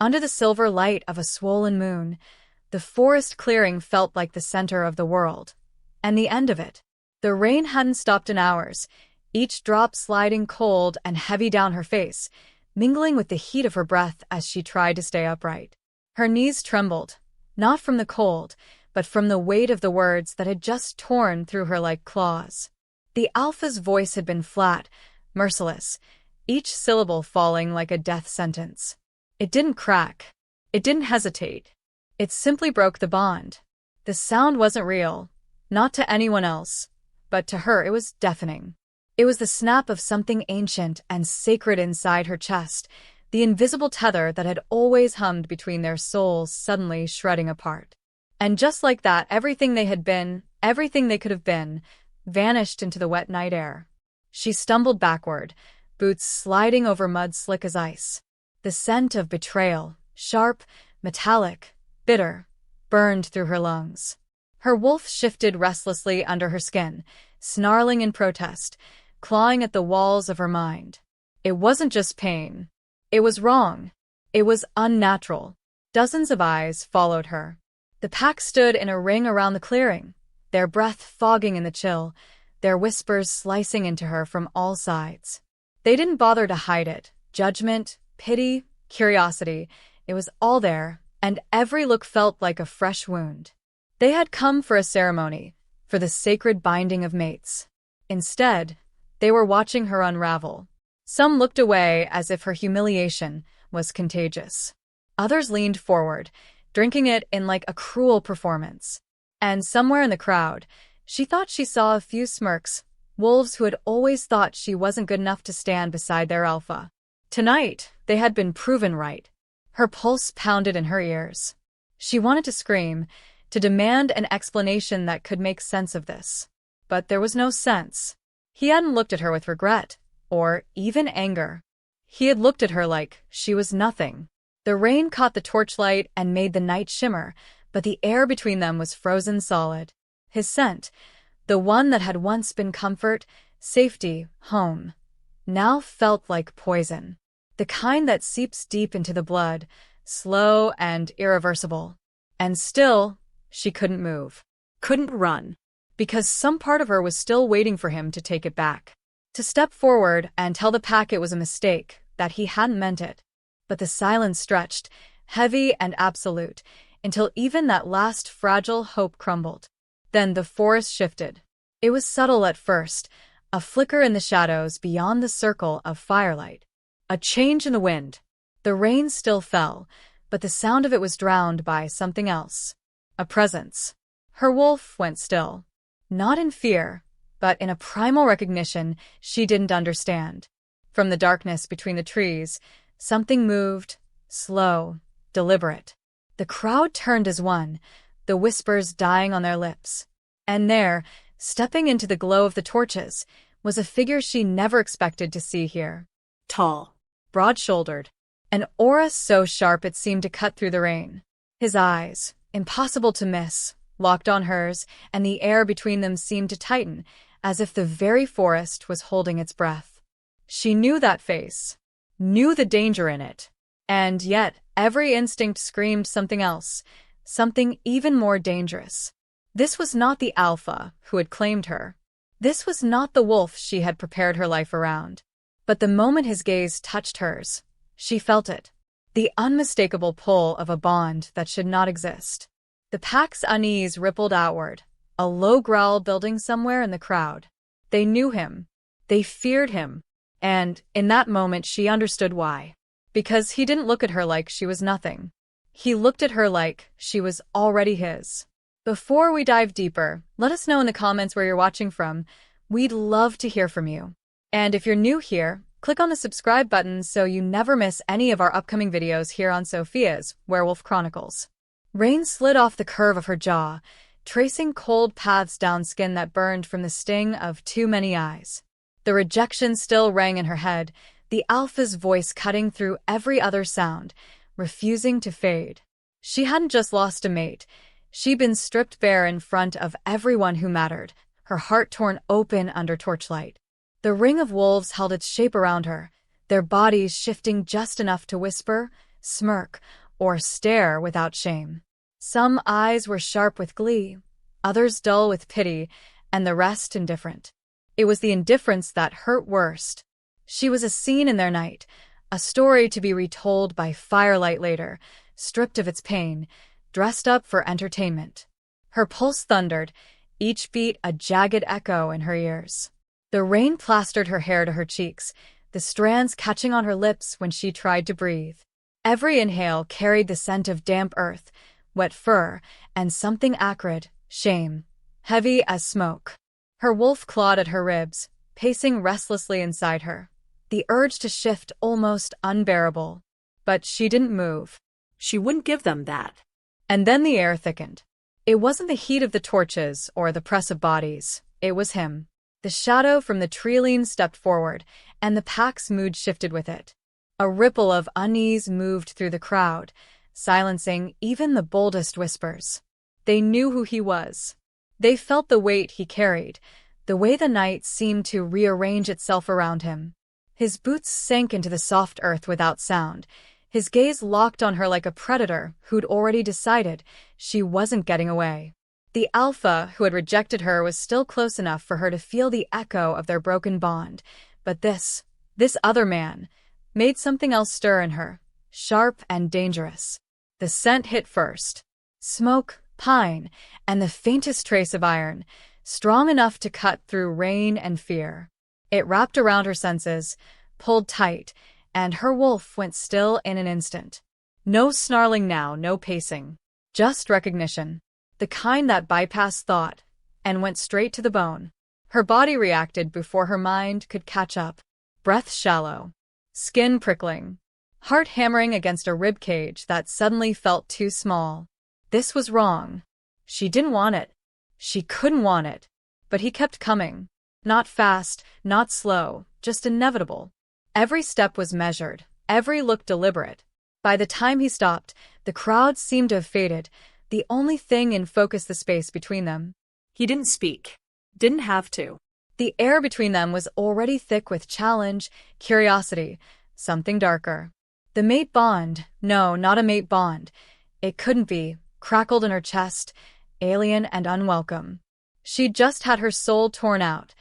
Under the silver light of a swollen moon, the forest clearing felt like the center of the world. And the end of it. The rain hadn't stopped in hours, each drop sliding cold and heavy down her face, mingling with the heat of her breath as she tried to stay upright. Her knees trembled, not from the cold, but from the weight of the words that had just torn through her like claws. The Alpha's voice had been flat, merciless, each syllable falling like a death sentence. It didn't crack. It didn't hesitate. It simply broke the bond. The sound wasn't real, not to anyone else, but to her it was deafening. It was the snap of something ancient and sacred inside her chest, the invisible tether that had always hummed between their souls suddenly shredding apart. And just like that, everything they had been, everything they could have been, vanished into the wet night air. She stumbled backward, boots sliding over mud slick as ice. The scent of betrayal, sharp, metallic, bitter, burned through her lungs. Her wolf shifted restlessly under her skin, snarling in protest, clawing at the walls of her mind. It wasn't just pain. It was wrong. It was unnatural. Dozens of eyes followed her. The pack stood in a ring around the clearing, their breath fogging in the chill, their whispers slicing into her from all sides. They didn't bother to hide it. Judgment, pity, curiosity, it was all there, and every look felt like a fresh wound. They had come for a ceremony, for the sacred binding of mates. Instead, they were watching her unravel. Some looked away as if her humiliation was contagious. Others leaned forward, drinking it in like a cruel performance. And somewhere in the crowd, she thought she saw a few smirks, wolves who had always thought she wasn't good enough to stand beside their alpha. Tonight, they had been proven right. Her pulse pounded in her ears. She wanted to scream, to demand an explanation that could make sense of this. But there was no sense. He hadn't looked at her with regret, or even anger. He had looked at her like she was nothing. The rain caught the torchlight and made the night shimmer, but the air between them was frozen solid. His scent, the one that had once been comfort, safety, home, now felt like poison. The kind that seeps deep into the blood, slow and irreversible. And still, she couldn't move, couldn't run, because some part of her was still waiting for him to take it back. To step forward and tell the pack it was a mistake, that he hadn't meant it. But the silence stretched, heavy and absolute, until even that last fragile hope crumbled. Then the forest shifted. It was subtle at first, a flicker in the shadows beyond the circle of firelight. A change in the wind. The rain still fell, but the sound of it was drowned by something else. A presence. Her wolf went still. Not in fear, but in a primal recognition she didn't understand. From the darkness between the trees, something moved, slow, deliberate. The crowd turned as one, the whispers dying on their lips. And there, stepping into the glow of the torches, was a figure she never expected to see here. Tall, broad-shouldered, an aura so sharp it seemed to cut through the rain. His eyes, impossible to miss, locked on hers, and the air between them seemed to tighten, as if the very forest was holding its breath. She knew that face, knew the danger in it, and yet every instinct screamed something else, something even more dangerous. This was not the Alpha who had claimed her. This was not the wolf she had prepared her life around. But the moment his gaze touched hers, she felt it. The unmistakable pull of a bond that should not exist. The pack's unease rippled outward, a low growl building somewhere in the crowd. They knew him. They feared him. And, in that moment, she understood why. Because he didn't look at her like she was nothing. He looked at her like she was already his. Before we dive deeper, let us know in the comments where you're watching from. We'd love to hear from you. And if you're new here, click on the subscribe button so you never miss any of our upcoming videos here on Sophia's Werewolf Chronicles. Rain slid off the curve of her jaw, tracing cold paths down skin that burned from the sting of too many eyes. The rejection still rang in her head, the Alpha's voice cutting through every other sound, refusing to fade. She hadn't just lost a mate. She'd been stripped bare in front of everyone who mattered, her heart torn open under torchlight. The ring of wolves held its shape around her, their bodies shifting just enough to whisper, smirk, or stare without shame. Some eyes were sharp with glee, others dull with pity, and the rest indifferent. It was the indifference that hurt worst. She was a scene in their night, a story to be retold by firelight later, stripped of its pain, dressed up for entertainment. Her pulse thundered, each beat a jagged echo in her ears. The rain plastered her hair to her cheeks, the strands catching on her lips when she tried to breathe. Every inhale carried the scent of damp earth, wet fur, and something acrid, shame, heavy as smoke. Her wolf clawed at her ribs, pacing restlessly inside her, the urge to shift almost unbearable. But she didn't move. She wouldn't give them that. And then the air thickened. It wasn't the heat of the torches or the press of bodies. It was him. The shadow from the treeline stepped forward, and the pack's mood shifted with it. A ripple of unease moved through the crowd, silencing even the boldest whispers. They knew who he was. They felt the weight he carried, the way the night seemed to rearrange itself around him. His boots sank into the soft earth without sound, his gaze locked on her like a predator who'd already decided she wasn't getting away. The alpha who had rejected her was still close enough for her to feel the echo of their broken bond, but this other man, made something else stir in her, sharp and dangerous. The scent hit first. Smoke, pine, and the faintest trace of iron, strong enough to cut through rain and fear. It wrapped around her senses, pulled tight, and her wolf went still in an instant. No snarling now, no pacing. Just recognition. The kind that bypassed thought and went straight to the bone. Her body reacted before her mind could catch up. Breath shallow. Skin prickling. Heart hammering against a rib cage that suddenly felt too small. This was wrong. She didn't want it. She couldn't want it. But he kept coming. Not fast, not slow, just inevitable. Every step was measured, every look deliberate. By the time he stopped, the crowd seemed to have faded, the only thing in focus the space between them. He didn't speak. Didn't have to. The air between them was already thick with challenge, curiosity, something darker. The mate bond, no, not a mate bond. It couldn't be, crackled in her chest, alien and unwelcome. She'd just had her soul torn out.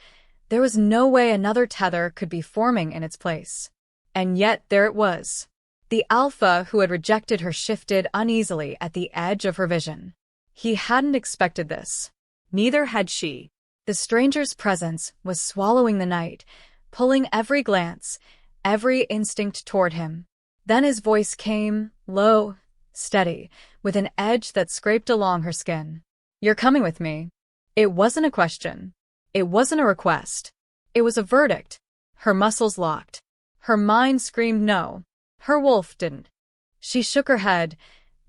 There was no way another tether could be forming in its place. And yet there it was. The alpha who had rejected her shifted uneasily at the edge of her vision. He hadn't expected this. Neither had she. The stranger's presence was swallowing the night, pulling every glance, every instinct toward him. Then his voice came, low, steady, with an edge that scraped along her skin. "You're coming with me." It wasn't a question. It wasn't a request. It was a verdict. Her muscles locked. Her mind screamed no. Her wolf didn't. She shook her head,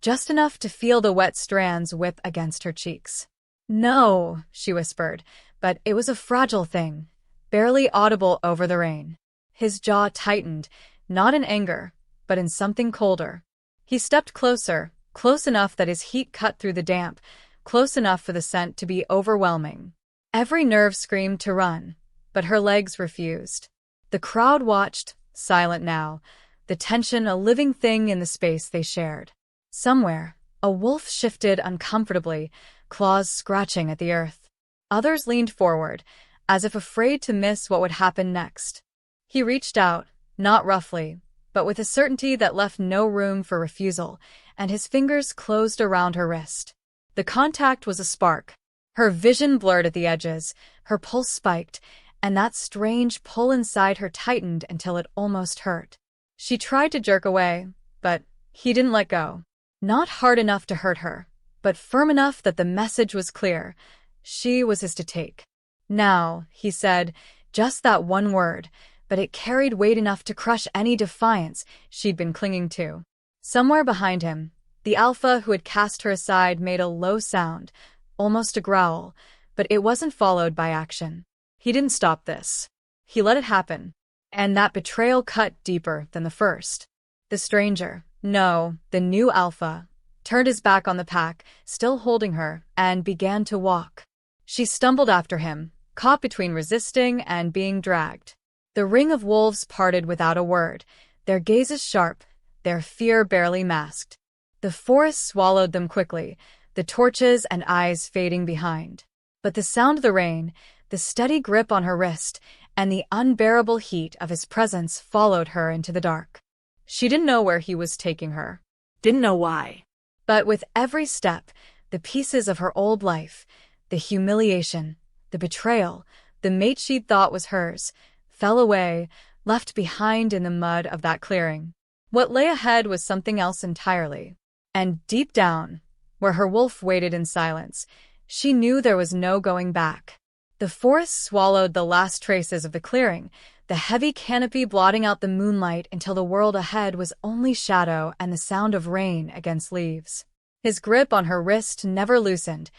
just enough to feel the wet strands whip against her cheeks. "No," she whispered, but it was a fragile thing, barely audible over the rain. His jaw tightened, not in anger, but in something colder. He stepped closer, close enough that his heat cut through the damp, close enough for the scent to be overwhelming. Every nerve screamed to run, but her legs refused. The crowd watched, silent now, the tension a living thing in the space they shared. Somewhere, a wolf shifted uncomfortably, claws scratching at the earth. Others leaned forward, as if afraid to miss what would happen next. He reached out, not roughly, but with a certainty that left no room for refusal, and his fingers closed around her wrist. The contact was a spark. Her vision blurred at the edges, her pulse spiked, and that strange pull inside her tightened until it almost hurt. She tried to jerk away, but he didn't let go. Not hard enough to hurt her, but firm enough that the message was clear. She was his to take. "Now," he said, just that one word, but it carried weight enough to crush any defiance she'd been clinging to. Somewhere behind him, the alpha who had cast her aside made a low sound, almost a growl, but it wasn't followed by action. He didn't stop this. He let it happen, and that betrayal cut deeper than the first. The stranger, no, the new alpha, turned his back on the pack, still holding her, and began to walk. She stumbled after him, caught between resisting and being dragged. The ring of wolves parted without a word, their gazes sharp, their fear barely masked. The forest swallowed them quickly, the torches and eyes fading behind. But the sound of the rain, the steady grip on her wrist, and the unbearable heat of his presence followed her into the dark. She didn't know where he was taking her. Didn't know why. But with every step, the pieces of her old life, the humiliation, the betrayal, the mate she'd thought was hers, fell away, left behind in the mud of that clearing. What lay ahead was something else entirely. And deep down, where her wolf waited in silence, she knew there was no going back. The forest swallowed the last traces of the clearing, the heavy canopy blotting out the moonlight until the world ahead was only shadow and the sound of rain against leaves. His grip on her wrist never loosened,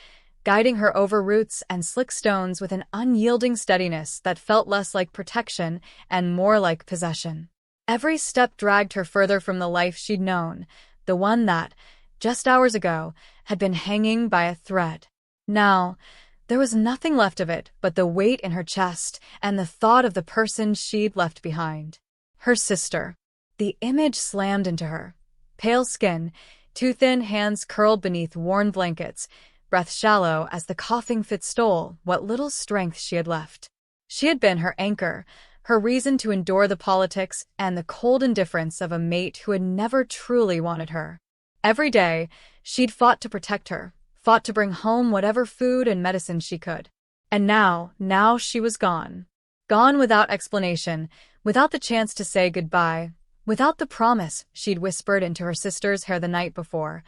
guiding her over roots and slick stones with an unyielding steadiness that felt less like protection and more like possession. Every step dragged her further from the life she'd known, the one that, just hours ago, had been hanging by a thread. Now, there was nothing left of it but the weight in her chest and the thought of the person she'd left behind. Her sister. The image slammed into her. Pale skin, two thin hands curled beneath worn blankets, breath shallow as the coughing fit stole what little strength she had left. She had been her anchor, her reason to endure the politics and the cold indifference of a mate who had never truly wanted her. Every day, she'd fought to protect her, fought to bring home whatever food and medicine she could. And now she was gone. Gone without explanation, without the chance to say goodbye, without the promise she'd whispered into her sister's hair the night before,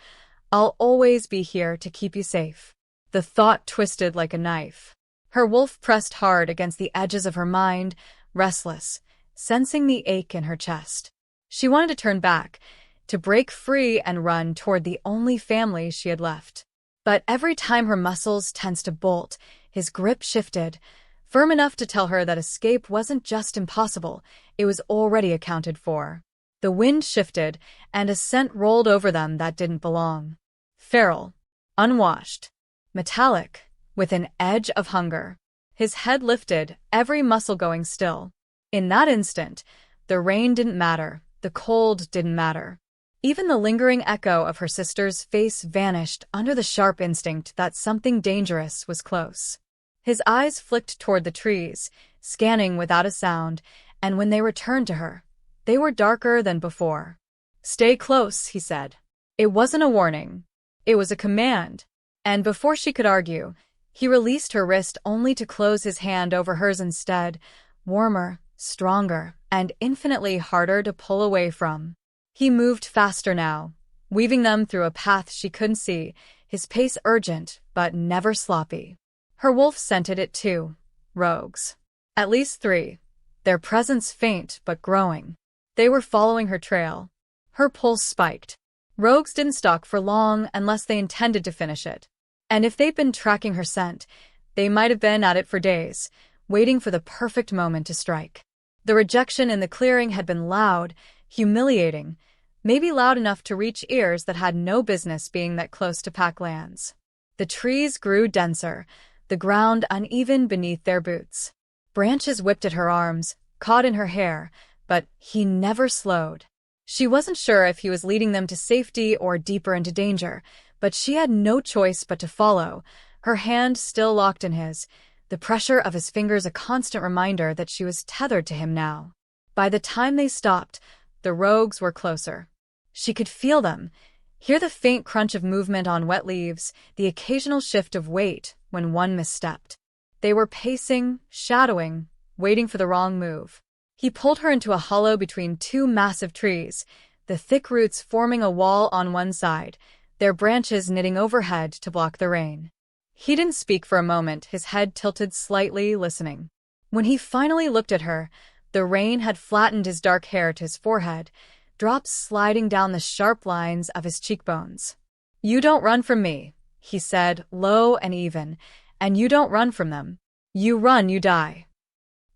"I'll always be here to keep you safe." The thought twisted like a knife. Her wolf pressed hard against the edges of her mind, restless, sensing the ache in her chest. She wanted to turn back, to break free and run toward the only family she had left. But every time her muscles tensed a bolt, his grip shifted, firm enough to tell her that escape wasn't just impossible, it was already accounted for. The wind shifted, and a scent rolled over them that didn't belong. Feral, unwashed, metallic, with an edge of hunger. His head lifted, every muscle going still. In that instant, the rain didn't matter, the cold didn't matter. Even the lingering echo of her sister's face vanished under the sharp instinct that something dangerous was close. His eyes flicked toward the trees, scanning without a sound, and when they returned to her, they were darker than before. "Stay close," he said. It wasn't a warning. It was a command. And before she could argue, he released her wrist only to close his hand over hers instead, warmer, stronger, and infinitely harder to pull away from. He moved faster now, weaving them through a path she couldn't see, his pace urgent but never sloppy. Her wolf scented it too. Rogues. At least 3. Their presence faint but growing. They were following her trail. Her pulse spiked. Rogues didn't stalk for long unless they intended to finish it. And if they'd been tracking her scent, they might have been at it for days, waiting for the perfect moment to strike. The rejection in the clearing had been loud, humiliating, maybe loud enough to reach ears that had no business being that close to packlands. The trees grew denser, the ground uneven beneath their boots. Branches whipped at her arms, caught in her hair, but he never slowed. She wasn't sure if he was leading them to safety or deeper into danger, but she had no choice but to follow, her hand still locked in his, the pressure of his fingers a constant reminder that she was tethered to him now. By the time they stopped, the rogues were closer. She could feel them, hear the faint crunch of movement on wet leaves, the occasional shift of weight when one misstepped. They were pacing, shadowing, waiting for the wrong move. He pulled her into a hollow between 2 massive trees, the thick roots forming a wall on one side, their branches knitting overhead to block the rain. He didn't speak for a moment, his head tilted slightly, listening. When he finally looked at her, the rain had flattened his dark hair to his forehead, drops sliding down the sharp lines of his cheekbones. "You don't run from me," he said, low and even, "and you don't run from them. You run, you die."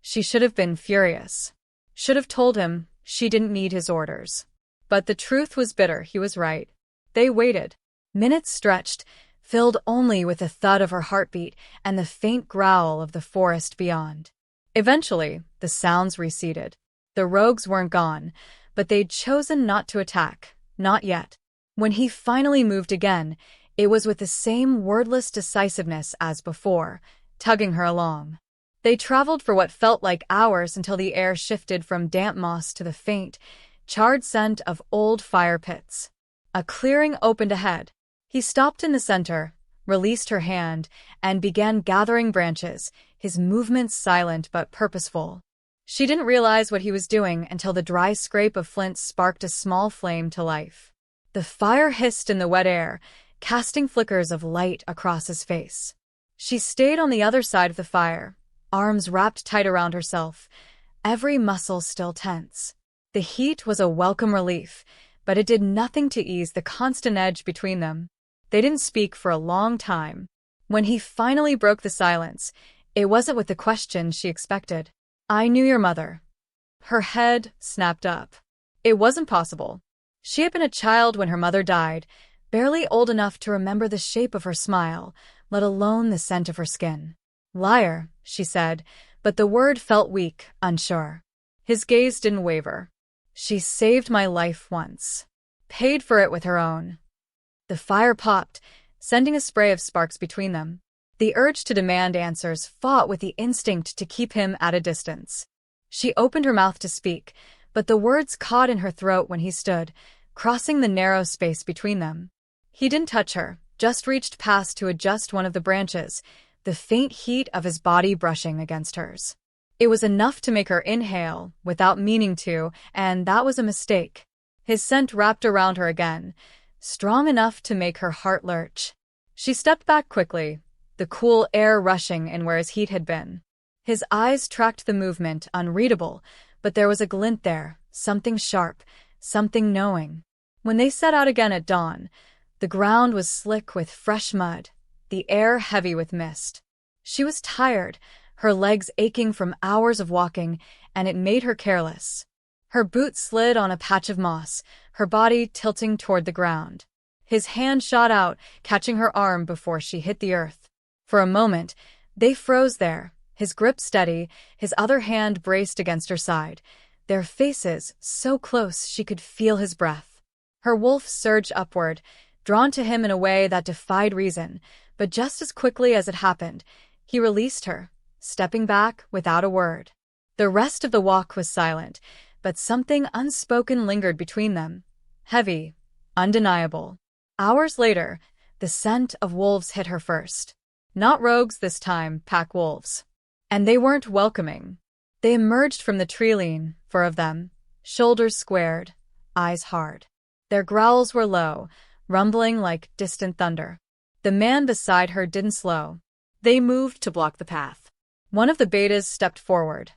She should have been furious. Should have told him she didn't need his orders. But the truth was bitter, he was right. They waited. Minutes stretched, filled only with the thud of her heartbeat and the faint growl of the forest beyond. Eventually, the sounds receded. The rogues weren't gone, but they'd chosen not to attack. Not yet. When he finally moved again, it was with the same wordless decisiveness as before, tugging her along. They traveled for what felt like hours until the air shifted from damp moss to the faint, charred scent of old fire pits. A clearing opened ahead. He stopped in the center, released her hand, and began gathering branches, his movements silent but purposeful. She didn't realize what he was doing until the dry scrape of flint sparked a small flame to life. The fire hissed in the wet air, casting flickers of light across his face. She stayed on the other side of the fire, arms wrapped tight around herself, every muscle still tense. The heat was a welcome relief, but it did nothing to ease the constant edge between them. They didn't speak for a long time. When he finally broke the silence, it wasn't with the question she expected. "I knew your mother." Her head snapped up. It wasn't possible. She had been a child when her mother died, barely old enough to remember the shape of her smile, let alone the scent of her skin. "Liar," she said, but the word felt weak, unsure. His gaze didn't waver. "She saved my life once. Paid for it with her own." The fire popped, sending a spray of sparks between them. The urge to demand answers fought with the instinct to keep him at a distance. She opened her mouth to speak, but the words caught in her throat when he stood, crossing the narrow space between them. He didn't touch her, just reached past to adjust one of the branches, the faint heat of his body brushing against hers. It was enough to make her inhale, without meaning to, and that was a mistake. His scent wrapped around her again, strong enough to make her heart lurch. She stepped back quickly, the cool air rushing in where his heat had been. His eyes tracked the movement, unreadable, but there was a glint there, something sharp, something knowing. When they set out again at dawn, the ground was slick with fresh mud, the air heavy with mist. She was tired, her legs aching from hours of walking, and it made her careless. Her boots slid on a patch of moss, her body tilting toward the ground. His hand shot out, catching her arm before she hit the earth. For a moment, they froze there, his grip steady, his other hand braced against her side, their faces so close she could feel his breath. Her wolf surged upward, drawn to him in a way that defied reason, but just as quickly as it happened, he released her, stepping back without a word. The rest of the walk was silent, but something unspoken lingered between them. Heavy, undeniable. Hours later, the scent of wolves hit her first. Not rogues this time, pack wolves. And they weren't welcoming. They emerged from the tree-line, 4 of them, shoulders squared, eyes hard. Their growls were low, rumbling like distant thunder. The man beside her didn't slow. They moved to block the path. One of the betas stepped forward,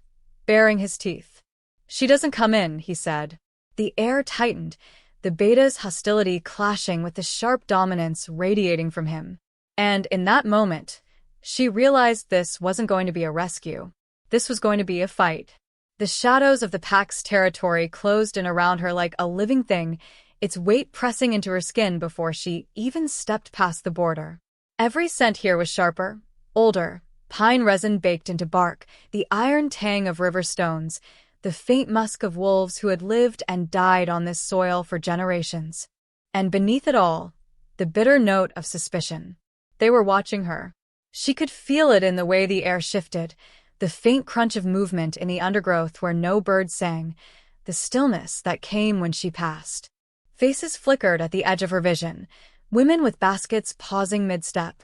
baring his teeth. "She doesn't come in," he said. The air tightened, the beta's hostility clashing with the sharp dominance radiating from him. And in that moment, she realized this wasn't going to be a rescue. This was going to be a fight. The shadows of the pack's territory closed in around her like a living thing, its weight pressing into her skin before she even stepped past the border. Every scent here was sharper, older, pine resin baked into bark, the iron tang of river stones, the faint musk of wolves who had lived and died on this soil for generations. And beneath it all, the bitter note of suspicion. They were watching her. She could feel it in the way the air shifted, the faint crunch of movement in the undergrowth where no birds sang, the stillness that came when she passed. Faces flickered at the edge of her vision, women with baskets pausing mid-step,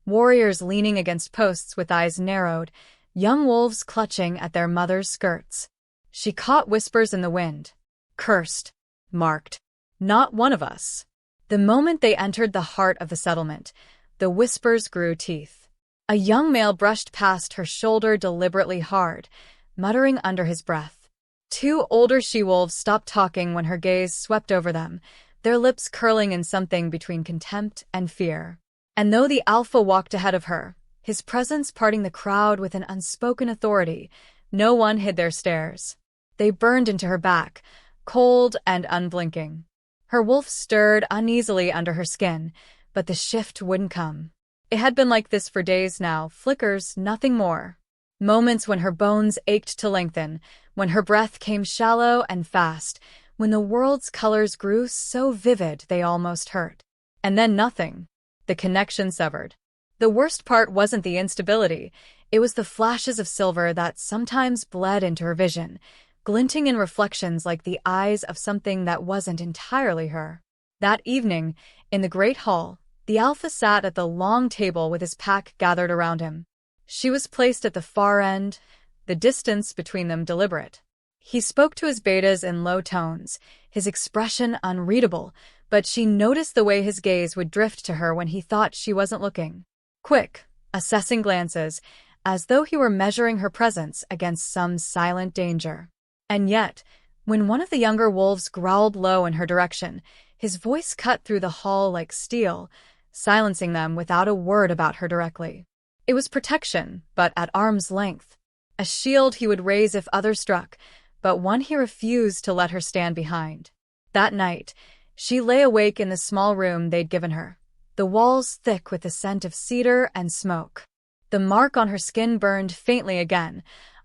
warriors leaning against posts with eyes narrowed, young wolves clutching at their mothers' skirts. She caught whispers in the wind. Cursed. Marked. Not one of us. The moment they entered the heart of the settlement, the whispers grew teeth. A young male brushed past her shoulder deliberately hard, muttering under his breath. 2 older she-wolves stopped talking when her gaze swept over them, their lips curling in something between contempt and fear. And though the alpha walked ahead of her, his presence parting the crowd with an unspoken authority, no one hid their stares. They burned into her back, cold and unblinking. Her wolf stirred uneasily under her skin, but the shift wouldn't come. It had been like this for days now, flickers, nothing more. Moments when her bones ached to lengthen, when her breath came shallow and fast, when the world's colors grew so vivid they almost hurt. And then nothing. The connection severed. The worst part wasn't the instability, it was the flashes of silver that sometimes bled into her vision, glinting in reflections like the eyes of something that wasn't entirely her. That evening, in the great hall, the Alpha sat at the long table with his pack gathered around him. She was placed at the far end, the distance between them deliberate. He spoke to his betas in low tones, his expression unreadable, but she noticed the way his gaze would drift to her when he thought she wasn't looking. Quick, assessing glances, as though he were measuring her presence against some silent danger. And yet, when one of the younger wolves growled low in her direction, his voice cut through the hall like steel, silencing them without a word about her directly. It was protection, but at arm's length. A shield he would raise if others struck, but one he refused to let her stand behind. That night, she lay awake in the small room they'd given her, the walls thick with the scent of cedar and smoke. The mark on her skin burned faintly again,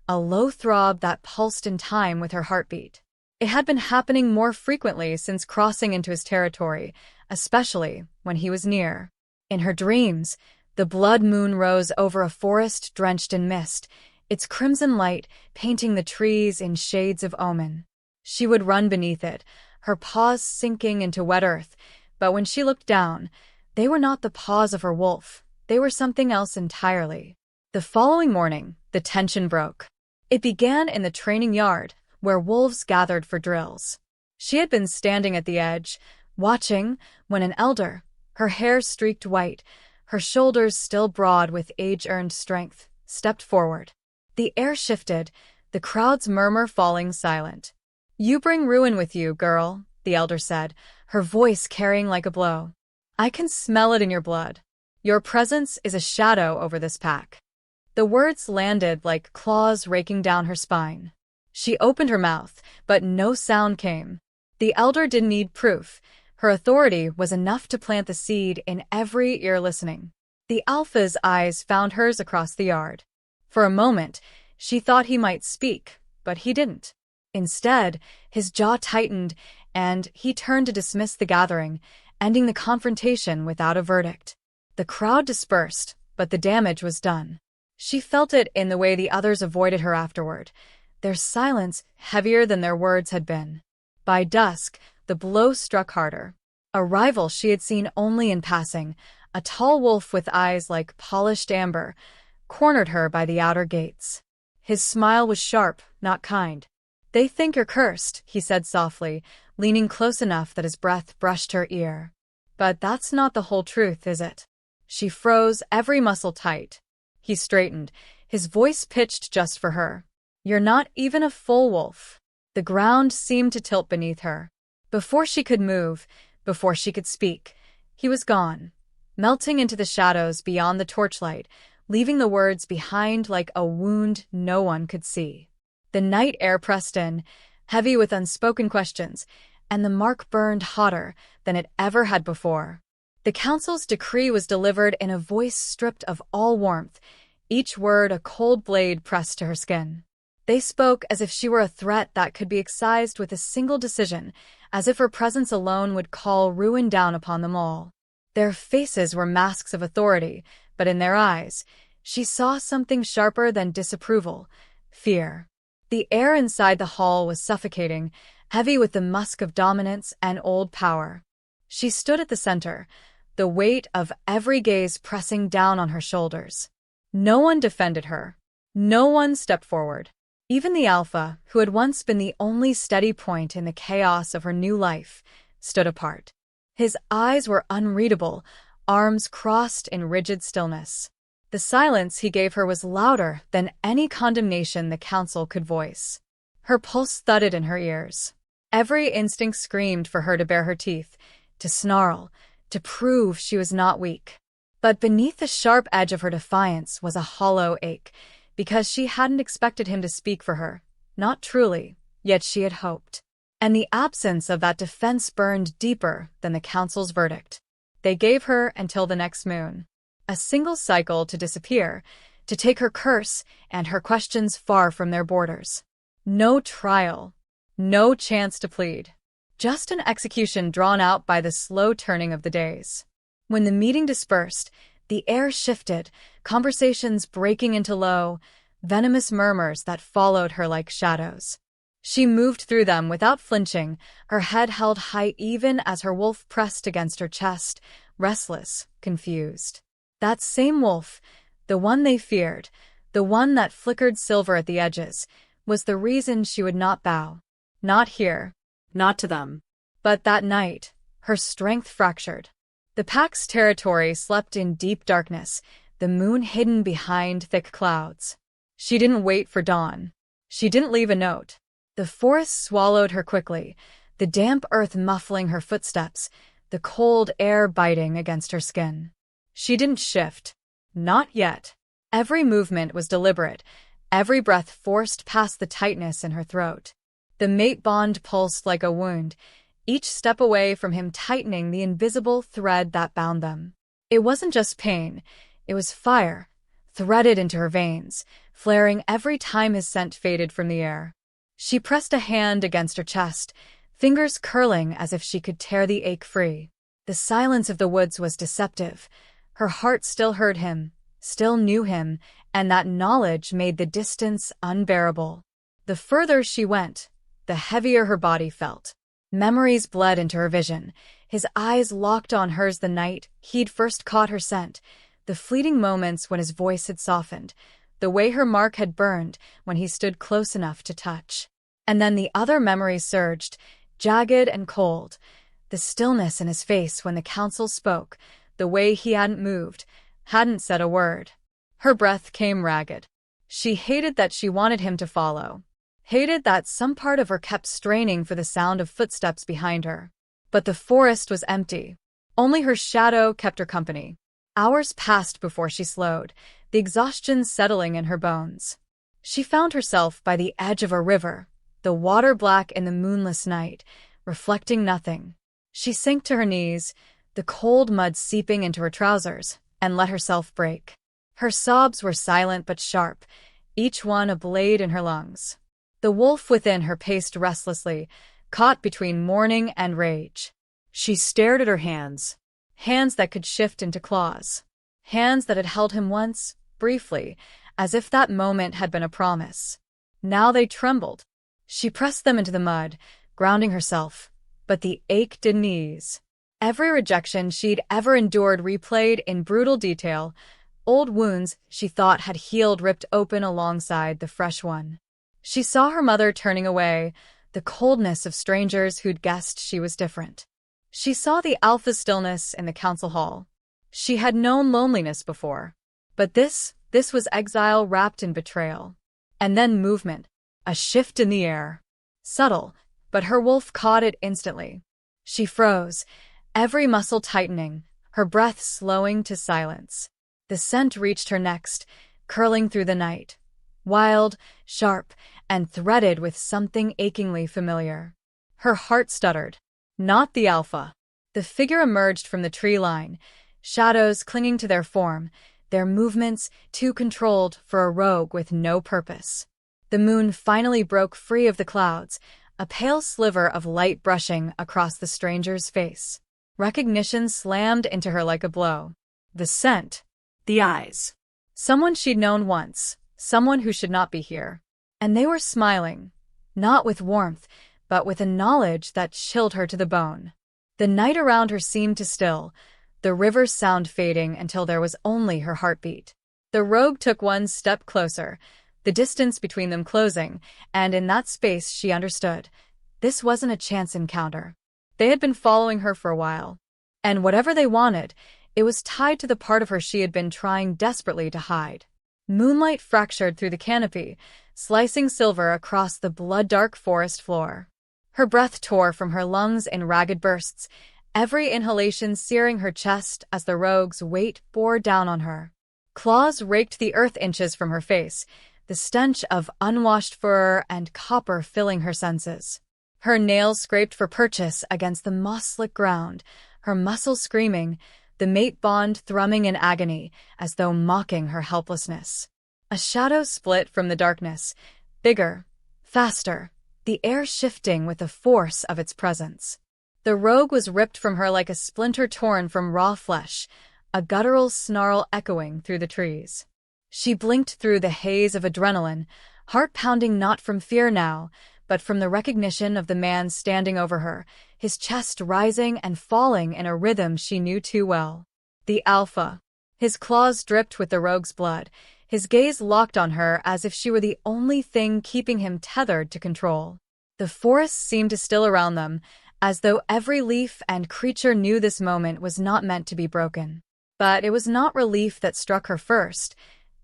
a low throb that pulsed in time with her heartbeat. It had been happening more frequently since crossing into his territory, especially when he was near. In her dreams, the blood moon rose over a forest drenched in mist, its crimson light painting the trees in shades of omen. She would run beneath it, her paws sinking into wet earth, but when she looked down, they were not the paws of her wolf, they were something else entirely. The following morning, the tension broke. It began in the training yard, where wolves gathered for drills. She had been standing at the edge, watching, when an elder, her hair streaked white, her shoulders still broad with age-earned strength, stepped forward. The air shifted, the crowd's murmur falling silent. "You bring ruin with you, girl," the elder said, her voice carrying like a blow. "I can smell it in your blood. Your presence is a shadow over this pack." The words landed like claws raking down her spine. She opened her mouth, but no sound came. The elder didn't need proof. Her authority was enough to plant the seed in every ear listening. The Alpha's eyes found hers across the yard. For a moment, she thought he might speak, but he didn't. Instead, his jaw tightened, and he turned to dismiss the gathering, ending the confrontation without a verdict. The crowd dispersed, but the damage was done. She felt it in the way the others avoided her afterward, their silence heavier than their words had been. By dusk, the blow struck harder. A rival she had seen only in passing, a tall wolf with eyes like polished amber, cornered her by the outer gates. His smile was sharp, not kind. "They think you're cursed," he said softly, leaning close enough that his breath brushed her ear. "But that's not the whole truth, is it?" She froze, every muscle tight. He straightened, his voice pitched just for her. "You're not even a full wolf." The ground seemed to tilt beneath her. Before she could move, before she could speak, he was gone, melting into the shadows beyond the torchlight, leaving the words behind like a wound no one could see. The night air pressed in, heavy with unspoken questions, and the mark burned hotter than it ever had before. The council's decree was delivered in a voice stripped of all warmth, each word a cold blade pressed to her skin. They spoke as if she were a threat that could be excised with a single decision, as if her presence alone would call ruin down upon them all. Their faces were masks of authority, but in their eyes, she saw something sharper than disapproval, fear. The air inside the hall was suffocating, heavy with the musk of dominance and old power. She stood at the center, the weight of every gaze pressing down on her shoulders. No one defended her. No one stepped forward. Even the Alpha, who had once been the only steady point in the chaos of her new life, stood apart. His eyes were unreadable, arms crossed in rigid stillness. The silence he gave her was louder than any condemnation the council could voice. Her pulse thudded in her ears. Every instinct screamed for her to bare her teeth, to snarl, to prove she was not weak. But beneath the sharp edge of her defiance was a hollow ache, because she hadn't expected him to speak for her, not truly, yet she had hoped. And the absence of that defense burned deeper than the council's verdict. They gave her until the next moon. A single cycle to disappear, to take her curse and her questions far from their borders. No trial. No chance to plead. just an execution drawn out by the slow turning of the days. When the meeting dispersed, the air shifted, conversations breaking into low, venomous murmurs that followed her like shadows. She moved through them without flinching, her head held high even as her wolf pressed against her chest, restless, confused. That same wolf, the one they feared, the one that flickered silver at the edges, was the reason she would not bow. Not here. Not to them. But that night, her strength fractured. The pack's territory slept in deep darkness, the moon hidden behind thick clouds. She didn't wait for dawn. She didn't leave a note. The forest swallowed her quickly, the damp earth muffling her footsteps, the cold air biting against her skin. She didn't shift. Not yet. Every movement was deliberate, every breath forced past the tightness in her throat. The mate bond pulsed like a wound, each step away from him tightening the invisible thread that bound them. It wasn't just pain, it was fire, threaded into her veins, flaring every time his scent faded from the air. She pressed a hand against her chest, fingers curling as if she could tear the ache free. The silence of the woods was deceptive. Her heart still heard him, still knew him, and that knowledge made the distance unbearable. The further she went, the heavier her body felt. Memories bled into her vision, his eyes locked on hers the night he'd first caught her scent, the fleeting moments when his voice had softened, the way her mark had burned when he stood close enough to touch. And then the other memories surged, jagged and cold, the stillness in his face when the council spoke, the way he hadn't moved, hadn't said a word. Her breath came ragged. She hated that she wanted him to follow. Hated that some part of her kept straining for the sound of footsteps behind her. But the forest was empty. Only her shadow kept her company. Hours passed before she slowed, the exhaustion settling in her bones. She found herself by the edge of a river, the water black in the moonless night, reflecting nothing. She sank to her knees, the cold mud seeping into her trousers, and let herself break. Her sobs were silent but sharp, each one a blade in her lungs. The wolf within her paced restlessly, caught between mourning and rage. She stared at her hands. Hands that could shift into claws. Hands that had held him once, briefly, as if that moment had been a promise. Now they trembled. She pressed them into the mud, grounding herself, but the ache didn't ease. Every rejection she'd ever endured replayed in brutal detail, old wounds she thought had healed ripped open alongside the fresh one. She saw her mother turning away, the coldness of strangers who'd guessed she was different. She saw the alpha stillness in the council hall. She had known loneliness before. But this was exile wrapped in betrayal. And then movement, a shift in the air. Subtle, but her wolf caught it instantly. She froze, every muscle tightening, her breath slowing to silence. The scent reached her next, curling through the night. Wild, sharp, and threaded with something achingly familiar. Her heart stuttered. Not the alpha. The figure emerged from the tree line, shadows clinging to their form, their movements too controlled for a rogue with no purpose. The moon finally broke free of the clouds, a pale sliver of light brushing across the stranger's face. Recognition slammed into her like a blow. The scent. The eyes. Someone she'd known once, someone who should not be here. And they were smiling, not with warmth, but with a knowledge that chilled her to the bone. The night around her seemed to still, the river's sound fading until there was only her heartbeat. The rogue took one step closer, the distance between them closing, and in that space she understood. This wasn't a chance encounter. They had been following her for a while. And whatever they wanted, it was tied to the part of her she had been trying desperately to hide. Moonlight fractured through the canopy, slicing silver across the blood-dark forest floor. Her breath tore from her lungs in ragged bursts, every inhalation searing her chest as the rogue's weight bore down on her. Claws raked the earth inches from her face, the stench of unwashed fur and copper filling her senses. Her nails scraped for purchase against the moss-slick ground, her muscles screaming, the mate bond thrumming in agony as though mocking her helplessness. A shadow split from the darkness, bigger, faster, the air shifting with the force of its presence. The rogue was ripped from her like a splinter torn from raw flesh, a guttural snarl echoing through the trees. She blinked through the haze of adrenaline, heart pounding not from fear now, but from the recognition of the man standing over her, his chest rising and falling in a rhythm she knew too well. The Alpha. His claws dripped with the rogue's blood, his gaze locked on her as if she were the only thing keeping him tethered to control. The forest seemed to still around them, as though every leaf and creature knew this moment was not meant to be broken. But it was not relief that struck her first,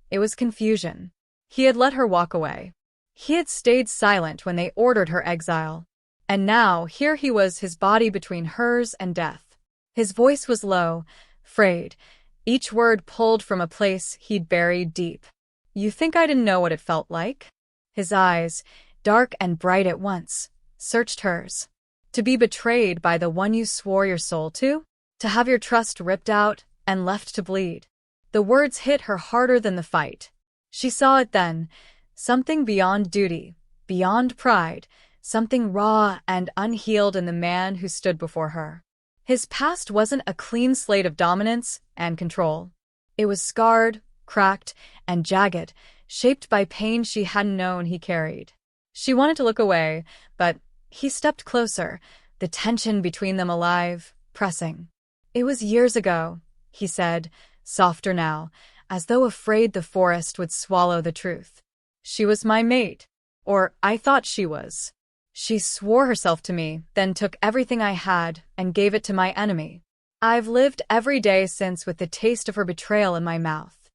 it was confusion. He had let her walk away. He had stayed silent when they ordered her exile. And now, here he was, his body between hers and death. His voice was low, frayed, each word pulled from a place he'd buried deep. "You think I didn't know what it felt like?" His eyes, dark and bright at once, searched hers. To be betrayed by the one you swore your soul to? To have your trust ripped out and left to bleed? The words hit her harder than the fight. She saw it then, something beyond duty, beyond pride, something raw and unhealed in the man who stood before her. His past wasn't a clean slate of dominance and control. It was scarred, cracked, and jagged, shaped by pain she hadn't known he carried. She wanted to look away, but he stepped closer, the tension between them alive, pressing. "It was years ago," he said, softer now, as though afraid the forest would swallow the truth. "She was my mate. Or I thought she was. She swore herself to me, then took everything I had and gave it to my enemy. I've lived every day since with the taste of her betrayal in my mouth."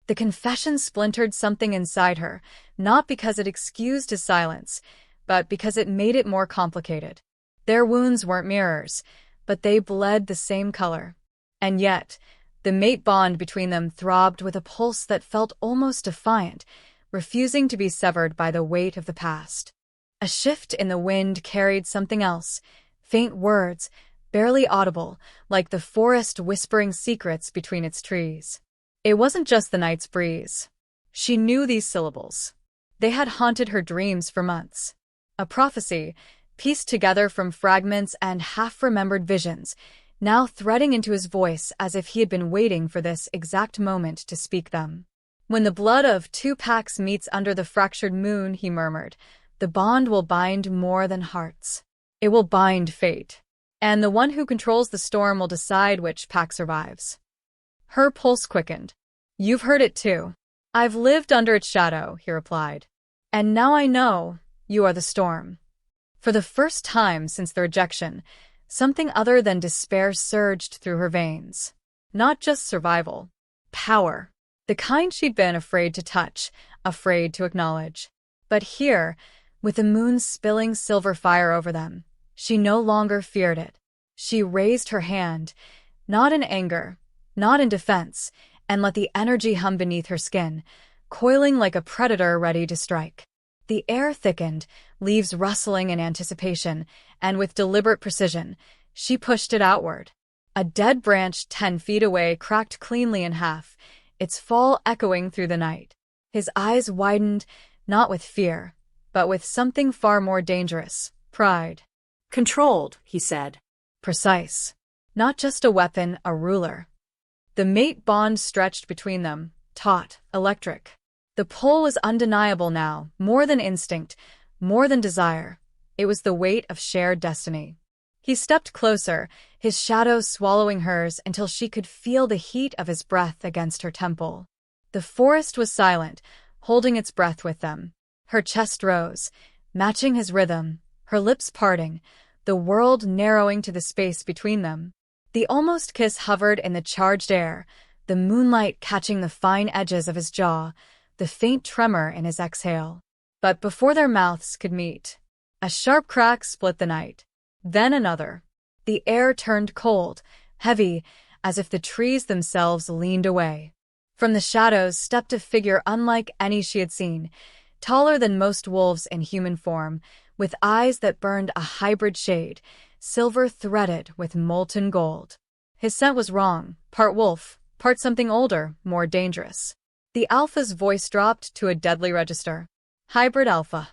The confession splintered something inside her, not because it excused his silence, but because it made it more complicated. Their wounds weren't mirrors, but they bled the same color. And yet, the mate bond between them throbbed with a pulse that felt almost defiant, refusing to be severed by the weight of the past. A shift in the wind carried something else, faint words, barely audible, like the forest whispering secrets between its trees. It wasn't just the night's breeze. She knew these syllables. They had haunted her dreams for months. A prophecy, pieced together from fragments and half-remembered visions, now threading into his voice as if he had been waiting for this exact moment to speak them. "When the blood of two packs meets under the fractured moon," he murmured, "the bond will bind more than hearts. It will bind fate. And the one who controls the storm will decide which pack survives." Her pulse quickened. "You've heard it too." "I've lived under its shadow," he replied. "And now I know you are the storm." For the first time since the rejection, something other than despair surged through her veins. Not just survival. Power. The kind she'd been afraid to touch, afraid to acknowledge. But here, with the moon spilling silver fire over them, she no longer feared it. She raised her hand, not in anger, not in defense, and let the energy hum beneath her skin, coiling like a predator ready to strike. The air thickened, leaves rustling in anticipation, and with deliberate precision, she pushed it outward. A dead branch 10 feet away cracked cleanly in half, its fall echoing through the night. His eyes widened, not with fear, but with something far more dangerous, pride. "Controlled," he said. Precise. Not just a weapon, a ruler. The mate bond stretched between them, taut, electric. The pull was undeniable now, more than instinct, more than desire. It was the weight of shared destiny. He stepped closer, his shadow swallowing hers until she could feel the heat of his breath against her temple. The forest was silent, holding its breath with them. Her chest rose, matching his rhythm, her lips parting, the world narrowing to the space between them. The almost kiss hovered in the charged air, the moonlight catching the fine edges of his jaw, the faint tremor in his exhale. But before their mouths could meet, a sharp crack split the night. Then another. The air turned cold, heavy, as if the trees themselves leaned away. From the shadows stepped a figure unlike any she had seen, taller than most wolves in human form, with eyes that burned a hybrid shade, silver threaded with molten gold. His scent was wrong, part wolf, part something older, more dangerous. The Alpha's voice dropped to a deadly register. Hybrid Alpha.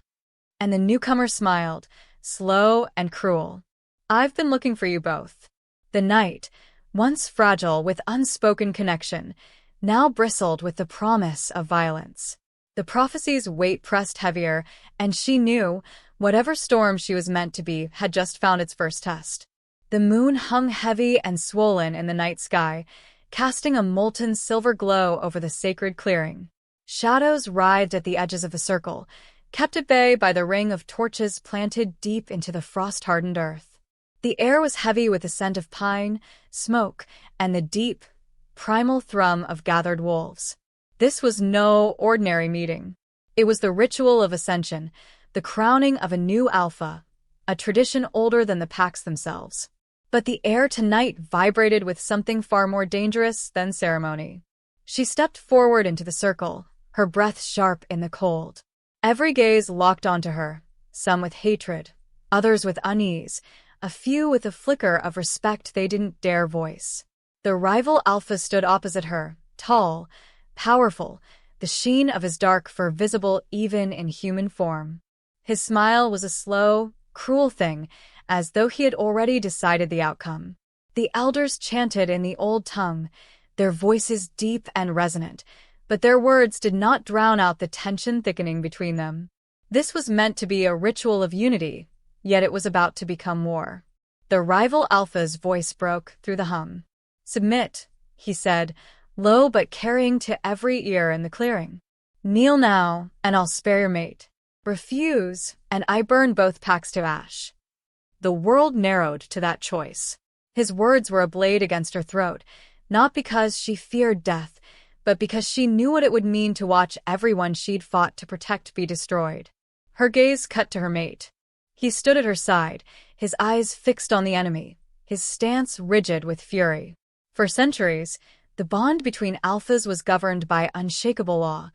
And the newcomer smiled, slow and cruel. "I've been looking for you both." The night, once fragile with unspoken connection, now bristled with the promise of violence. The prophecy's weight pressed heavier, and she knew whatever storm she was meant to be had just found its first test. The moon hung heavy and swollen in the night sky, casting a molten silver glow over the sacred clearing. Shadows writhed at the edges of the circle, kept at bay by the ring of torches planted deep into the frost-hardened earth. The air was heavy with the scent of pine, smoke, and the deep, primal thrum of gathered wolves. This was no ordinary meeting. It was the ritual of ascension, the crowning of a new alpha, a tradition older than the packs themselves. But the air tonight vibrated with something far more dangerous than ceremony. She stepped forward into the circle, her breath sharp in the cold. Every gaze locked onto her, some with hatred, others with unease, a few with a flicker of respect they didn't dare voice. The rival alpha stood opposite her, tall, powerful, the sheen of his dark fur visible even in human form. His smile was a slow, cruel thing, as though he had already decided the outcome. The elders chanted in the old tongue, their voices deep and resonant, but their words did not drown out the tension thickening between them. This was meant to be a ritual of unity, yet it was about to become war. The rival alpha's voice broke through the hum. "Submit," he said, low but carrying to every ear in the clearing. "Kneel now, and I'll spare your mate. Refuse, and I burn both packs to ash." The world narrowed to that choice. His words were a blade against her throat, not because she feared death, but because she knew what it would mean to watch everyone she'd fought to protect be destroyed. Her gaze cut to her mate. He stood at her side, his eyes fixed on the enemy, his stance rigid with fury. For centuries, the bond between alphas was governed by unshakable law,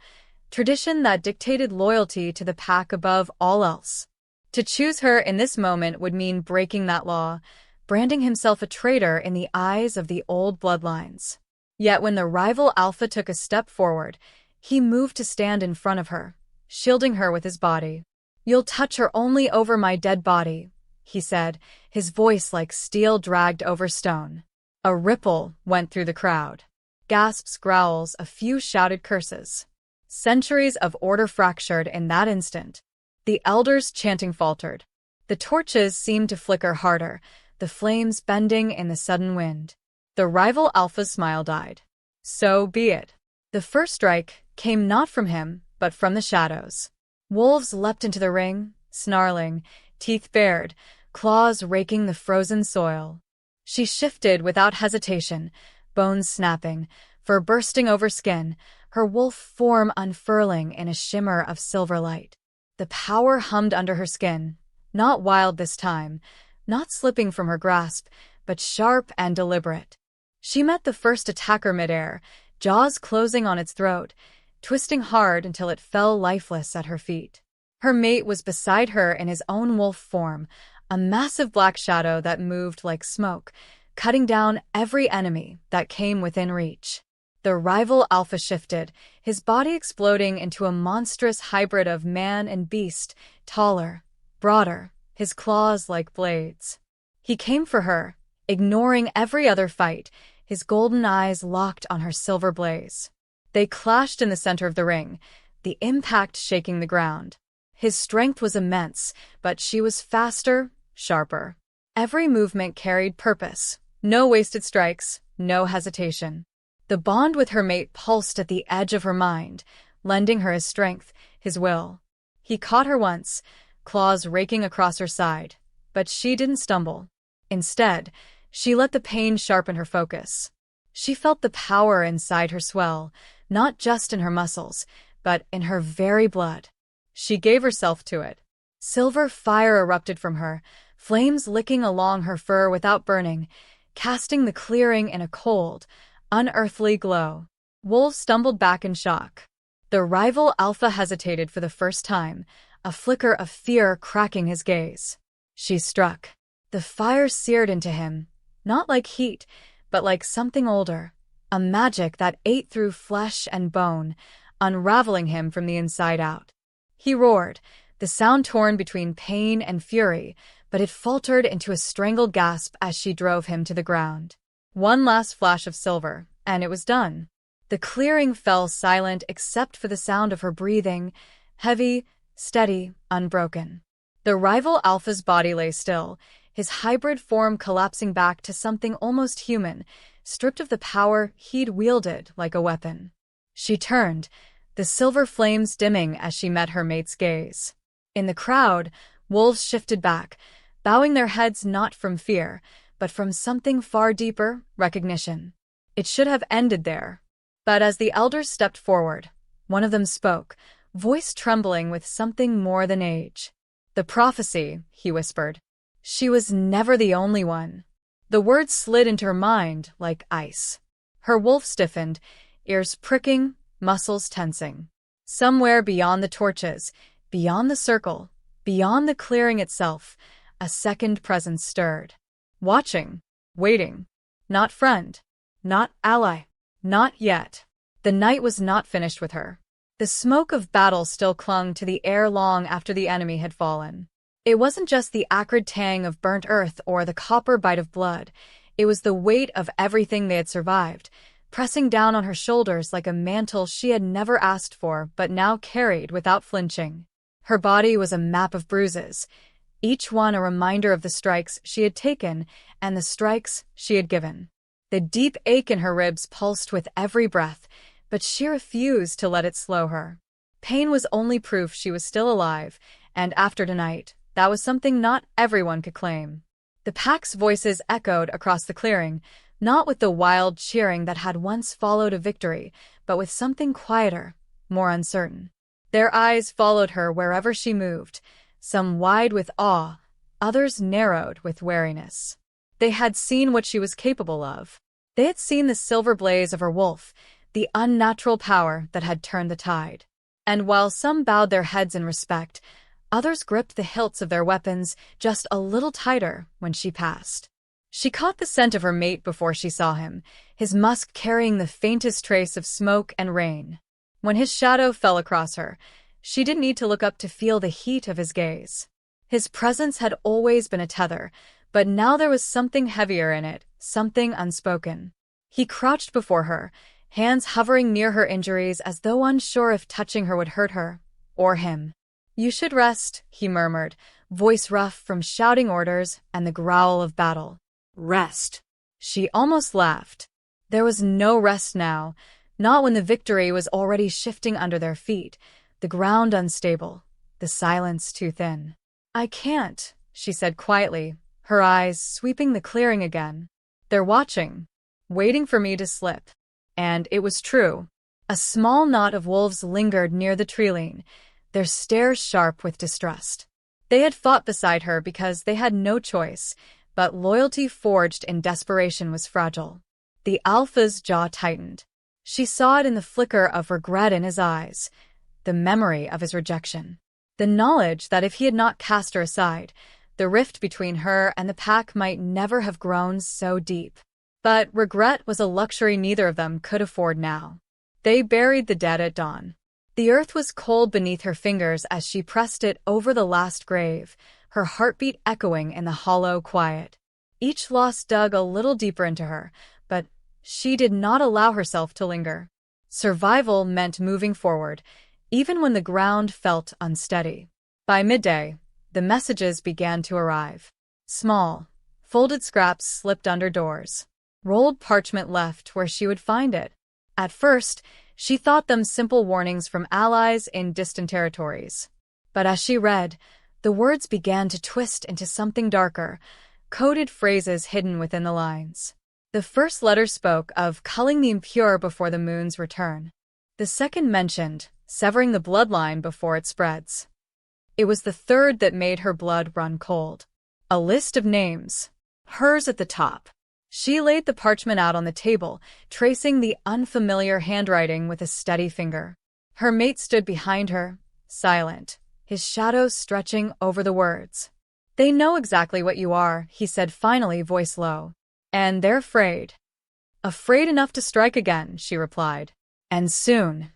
tradition that dictated loyalty to the pack above all else. To choose her in this moment would mean breaking that law, branding himself a traitor in the eyes of the old bloodlines. Yet when the rival alpha took a step forward, he moved to stand in front of her, shielding her with his body. "You'll touch her only over my dead body," he said, his voice like steel dragged over stone. A ripple went through the crowd. Gasps, growls, a few shouted curses. Centuries of order fractured in that instant. The elders' chanting faltered. The torches seemed to flicker harder, the flames bending in the sudden wind. The rival alpha's smile died. So be it. The first strike came not from him, but from the shadows. Wolves leapt into the ring, snarling, teeth bared, claws raking the frozen soil. She shifted without hesitation, bones snapping, fur bursting over skin, her wolf form unfurling in a shimmer of silver light. The power hummed under her skin, not wild this time, not slipping from her grasp, but sharp and deliberate. She met the first attacker midair, jaws closing on its throat, twisting hard until it fell lifeless at her feet. Her mate was beside her in his own wolf form, a massive black shadow that moved like smoke, cutting down every enemy that came within reach. The rival alpha shifted, his body exploding into a monstrous hybrid of man and beast, taller, broader, his claws like blades. He came for her, ignoring every other fight, his golden eyes locked on her silver blaze. They clashed in the center of the ring, the impact shaking the ground. His strength was immense, but she was faster, sharper. Every movement carried purpose, no wasted strikes, no hesitation. The bond with her mate pulsed at the edge of her mind, lending her his strength, his will. He caught her once, claws raking across her side, but she didn't stumble. Instead, she let the pain sharpen her focus. She felt the power inside her swell, not just in her muscles, but in her very blood. She gave herself to it. Silver fire erupted from her, flames licking along her fur without burning, casting the clearing in a cold, unearthly glow. Wolves stumbled back in shock. The rival alpha hesitated for the first time, a flicker of fear cracking his gaze. She struck. The fire seared into him, not like heat, but like something older, a magic that ate through flesh and bone, unraveling him from the inside out. He roared, the sound torn between pain and fury, but it faltered into a strangled gasp as she drove him to the ground. One last flash of silver, and it was done. The clearing fell silent except for the sound of her breathing, heavy, steady, unbroken. The rival Alpha's body lay still, his hybrid form collapsing back to something almost human, stripped of the power he'd wielded like a weapon. She turned, the silver flames dimming as she met her mate's gaze. In the crowd, wolves shifted back, bowing their heads not from fear, but from something far deeper, recognition. It should have ended there. But as the elders stepped forward, one of them spoke, voice trembling with something more than age. "The prophecy," he whispered. She was never the only one. The words slid into her mind like ice. Her wolf stiffened, ears pricking, muscles tensing. Somewhere beyond the torches, beyond the circle, beyond the clearing itself, a second presence stirred. Watching, waiting. Not friend, not ally, not yet. The night was not finished with her. The smoke of battle still clung to the air long after the enemy had fallen. It wasn't just the acrid tang of burnt earth or the copper bite of blood. It was the weight of everything they had survived, pressing down on her shoulders like a mantle she had never asked for but now carried without flinching. Her body was a map of bruises, each one a reminder of the strikes she had taken and the strikes she had given. The deep ache in her ribs pulsed with every breath, but she refused to let it slow her. Pain was only proof she was still alive, and after tonight, that was something not everyone could claim. The pack's voices echoed across the clearing, not with the wild cheering that had once followed a victory, but with something quieter, more uncertain. Their eyes followed her wherever she moved, some wide with awe, others narrowed with wariness. They had seen what she was capable of. They had seen the silver blaze of her wolf, the unnatural power that had turned the tide. And while some bowed their heads in respect, others gripped the hilts of their weapons just a little tighter when she passed. She caught the scent of her mate before she saw him, his musk carrying the faintest trace of smoke and rain. When his shadow fell across her, she didn't need to look up to feel the heat of his gaze. His presence had always been a tether, but now there was something heavier in it, something unspoken. He crouched before her, hands hovering near her injuries as though unsure if touching her would hurt her, or him. "You should rest," he murmured, voice rough from shouting orders and the growl of battle. Rest. She almost laughed. There was no rest now, not when the victory was already shifting under their feet, the ground unstable, the silence too thin. "I can't," she said quietly, her eyes sweeping the clearing again. "They're watching, waiting for me to slip." And it was true. A small knot of wolves lingered near the treeline, their stares sharp with distrust. They had fought beside her because they had no choice, but loyalty forged in desperation was fragile. The Alpha's jaw tightened. She saw it in the flicker of regret in his eyes, the memory of his rejection. The knowledge that if he had not cast her aside, the rift between her and the pack might never have grown so deep. But regret was a luxury neither of them could afford now. They buried the dead at dawn. The earth was cold beneath her fingers as she pressed it over the last grave, her heartbeat echoing in the hollow quiet. Each loss dug a little deeper into her, but she did not allow herself to linger. Survival meant moving forward, even when the ground felt unsteady. By midday, the messages began to arrive. Small, folded scraps slipped under doors. Rolled parchment left where she would find it. At first, she thought them simple warnings from allies in distant territories. But as she read, the words began to twist into something darker, coded phrases hidden within the lines. The first letter spoke of culling the impure before the moon's return. The second mentioned severing the bloodline before it spreads. It was the third that made her blood run cold. A list of names, hers at the top. She laid the parchment out on the table, tracing the unfamiliar handwriting with a steady finger. Her mate stood behind her, silent, his shadow stretching over the words. "They know exactly what you are," he said finally, voice low. "And they're afraid." "Afraid enough to strike again," she replied. "And soon."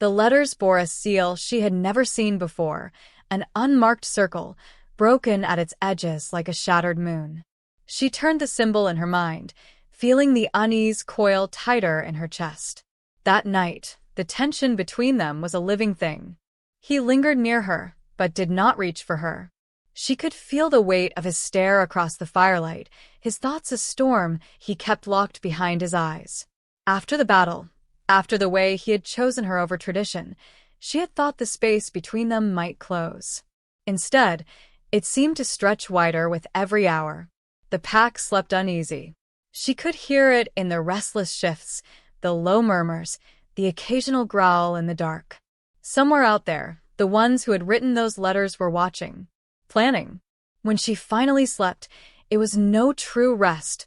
The letters bore a seal she had never seen before, an unmarked circle, broken at its edges like a shattered moon. She turned the symbol in her mind, feeling the unease coil tighter in her chest. That night, the tension between them was a living thing. He lingered near her, but did not reach for her. She could feel the weight of his stare across the firelight, his thoughts a storm he kept locked behind his eyes. After the battle, after the way he had chosen her over tradition, she had thought the space between them might close. Instead, it seemed to stretch wider with every hour. The pack slept uneasy. She could hear it in the restless shifts, the low murmurs, the occasional growl in the dark. Somewhere out there, the ones who had written those letters were watching, planning. When she finally slept, it was no true rest,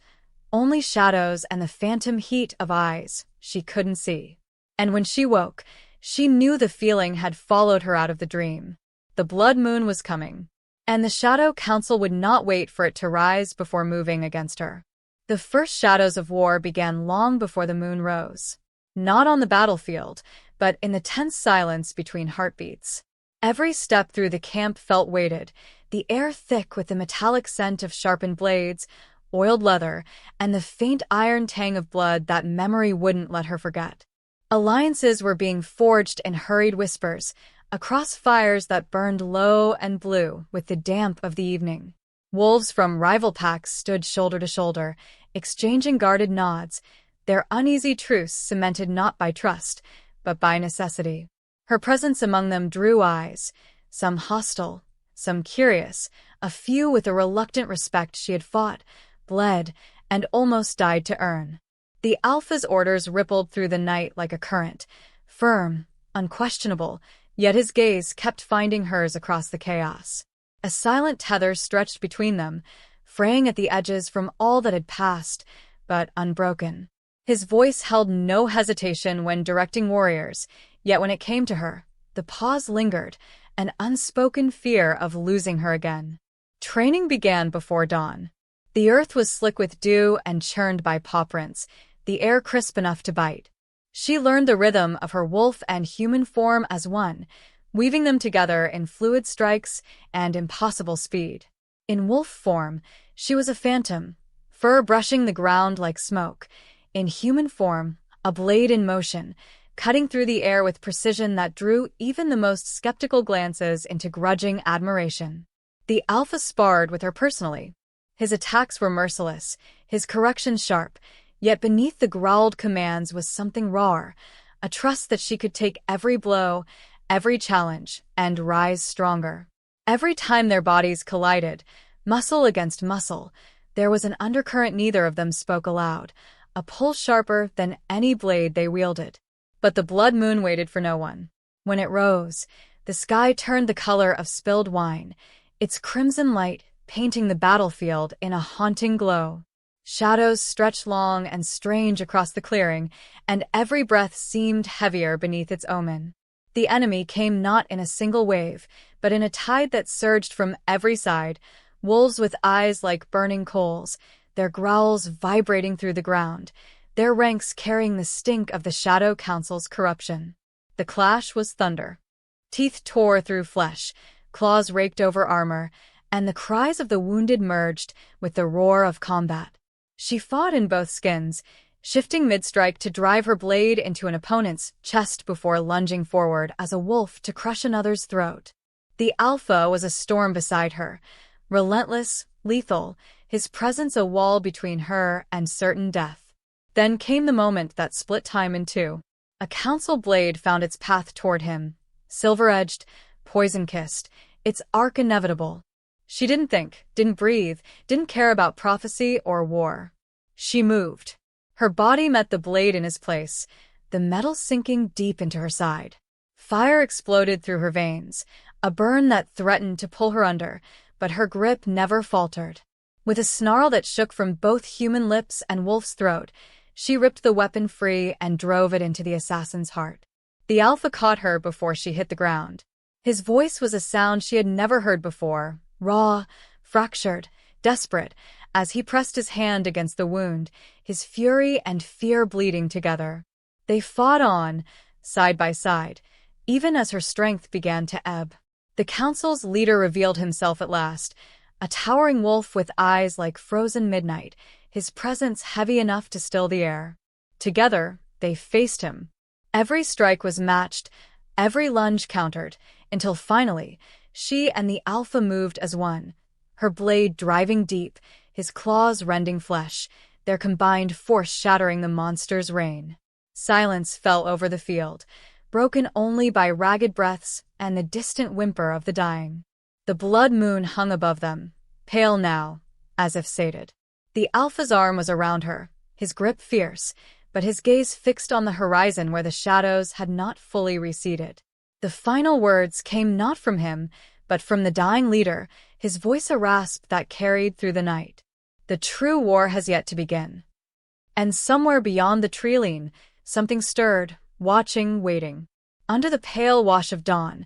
only shadows and the phantom heat of eyes she couldn't see. And when she woke, she knew the feeling had followed her out of the dream. The blood moon was coming, and the Shadow Council would not wait for it to rise before moving against her. The first shadows of war began long before the moon rose. Not on the battlefield, but in the tense silence between heartbeats. Every step through the camp felt weighted, the air thick with the metallic scent of sharpened blades, oiled leather, and the faint iron tang of blood that memory wouldn't let her forget. Alliances were being forged in hurried whispers, across fires that burned low and blue with the damp of the evening. Wolves from rival packs stood shoulder to shoulder, exchanging guarded nods, their uneasy truce cemented not by trust, but by necessity. Her presence among them drew eyes, some hostile, some curious, a few with a reluctant respect she had fought, bled, and almost died to earn. The Alpha's orders rippled through the night like a current, firm, unquestionable, yet his gaze kept finding hers across the chaos. A silent tether stretched between them, fraying at the edges from all that had passed, but unbroken. His voice held no hesitation when directing warriors, yet when it came to her, the pause lingered, an unspoken fear of losing her again. Training began before dawn. The earth was slick with dew and churned by paw prints, the air crisp enough to bite. She learned the rhythm of her wolf and human form as one, weaving them together in fluid strikes and impossible speed. In wolf form, she was a phantom, fur brushing the ground like smoke. In human form, a blade in motion, cutting through the air with precision that drew even the most skeptical glances into grudging admiration. The Alpha sparred with her personally. His attacks were merciless, his corrections sharp, yet beneath the growled commands was something raw, a trust that she could take every blow, every challenge, and rise stronger. Every time their bodies collided, muscle against muscle, there was an undercurrent neither of them spoke aloud, a pull sharper than any blade they wielded. But the blood moon waited for no one. When it rose, the sky turned the color of spilled wine, its crimson light painting the battlefield in a haunting glow. Shadows stretched long and strange across the clearing, and every breath seemed heavier beneath its omen. The enemy came not in a single wave, but in a tide that surged from every side, wolves with eyes like burning coals, their growls vibrating through the ground, their ranks carrying the stink of the Shadow Council's corruption. The clash was thunder. Teeth tore through flesh, claws raked over armor, and the cries of the wounded merged with the roar of combat. She fought in both skins, shifting mid-strike to drive her blade into an opponent's chest before lunging forward as a wolf to crush another's throat. The Alpha was a storm beside her, relentless, lethal, his presence a wall between her and certain death. Then came the moment that split time in two. A council blade found its path toward him, silver-edged, poison-kissed, its arc inevitable. She didn't think, didn't breathe, didn't care about prophecy or war. She moved. Her body met the blade in his place, the metal sinking deep into her side. Fire exploded through her veins, a burn that threatened to pull her under, but her grip never faltered. With a snarl that shook from both human lips and wolf's throat, she ripped the weapon free and drove it into the assassin's heart. The Alpha caught her before she hit the ground. His voice was a sound she had never heard before, raw, fractured, desperate, as he pressed his hand against the wound, his fury and fear bleeding together. They fought on, side by side, even as her strength began to ebb. The council's leader revealed himself at last, a towering wolf with eyes like frozen midnight, his presence heavy enough to still the air. Together, they faced him. Every strike was matched, every lunge countered, until finally, she and the alpha moved as one, her blade driving deep, his claws rending flesh, their combined force shattering the monster's reign. Silence fell over the field, broken only by ragged breaths and the distant whimper of the dying. The blood moon hung above them, pale now, as if sated. The alpha's arm was around her, his grip fierce, but his gaze fixed on the horizon where the shadows had not fully receded. The final words came not from him, but from the dying leader, his voice a rasp that carried through the night. The true war has yet to begin. And somewhere beyond the tree-line, something stirred, watching, waiting. Under the pale wash of dawn,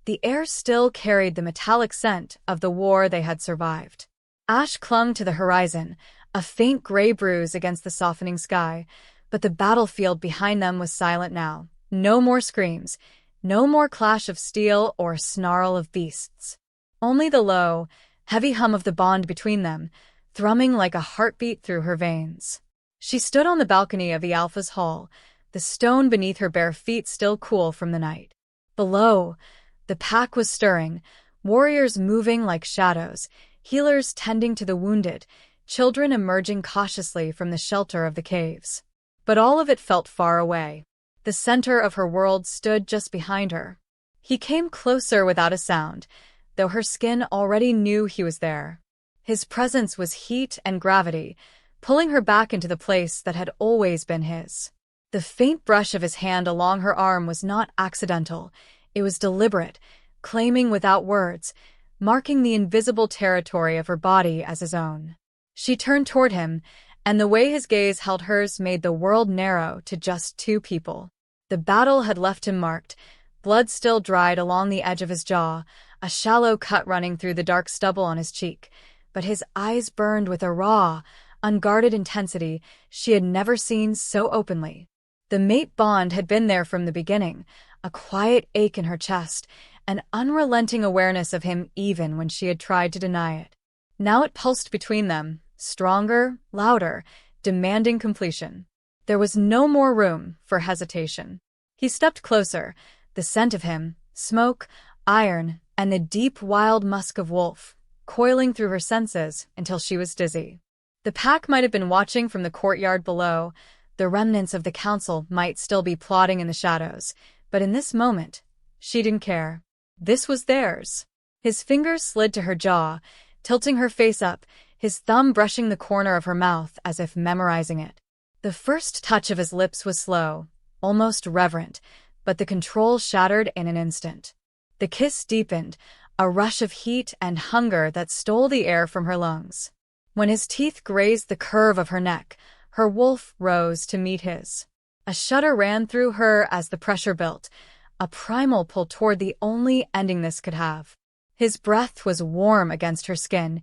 the air still carried the metallic scent of the war they had survived. Ash clung to the horizon, a faint gray bruise against the softening sky, but the battlefield behind them was silent now. No more screams, no more clash of steel or snarl of beasts. Only the low, heavy hum of the bond between them, thrumming like a heartbeat through her veins. She stood on the balcony of the Alpha's hall, the stone beneath her bare feet still cool from the night. Below, the pack was stirring, warriors moving like shadows, healers tending to the wounded, children emerging cautiously from the shelter of the caves. But all of it felt far away. The center of her world stood just behind her. He came closer without a sound, though her skin already knew he was there. His presence was heat and gravity, pulling her back into the place that had always been his. The faint brush of his hand along her arm was not accidental. It was deliberate, claiming without words, marking the invisible territory of her body as his own. She turned toward him, and the way his gaze held hers made the world narrow to just two people. The battle had left him marked, blood still dried along the edge of his jaw, a shallow cut running through the dark stubble on his cheek, but his eyes burned with a raw, unguarded intensity she had never seen so openly. The mate bond had been there from the beginning, a quiet ache in her chest, an unrelenting awareness of him even when she had tried to deny it. Now it pulsed between them, stronger, louder, demanding completion. There was no more room for hesitation. He stepped closer, the scent of him, smoke, iron, and the deep wild musk of wolf, coiling through her senses until she was dizzy. The pack might have been watching from the courtyard below, the remnants of the council might still be plotting in the shadows, but in this moment, she didn't care. This was theirs. His fingers slid to her jaw, tilting her face up, his thumb brushing the corner of her mouth as if memorizing it. The first touch of his lips was slow, almost reverent, but the control shattered in an instant. The kiss deepened, a rush of heat and hunger that stole the air from her lungs. When his teeth grazed the curve of her neck, her wolf rose to meet his. A shudder ran through her as the pressure built, a primal pull toward the only ending this could have. His breath was warm against her skin,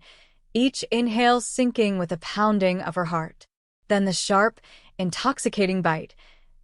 each inhale sinking with a pounding of her heart. Then the sharp, intoxicating bite,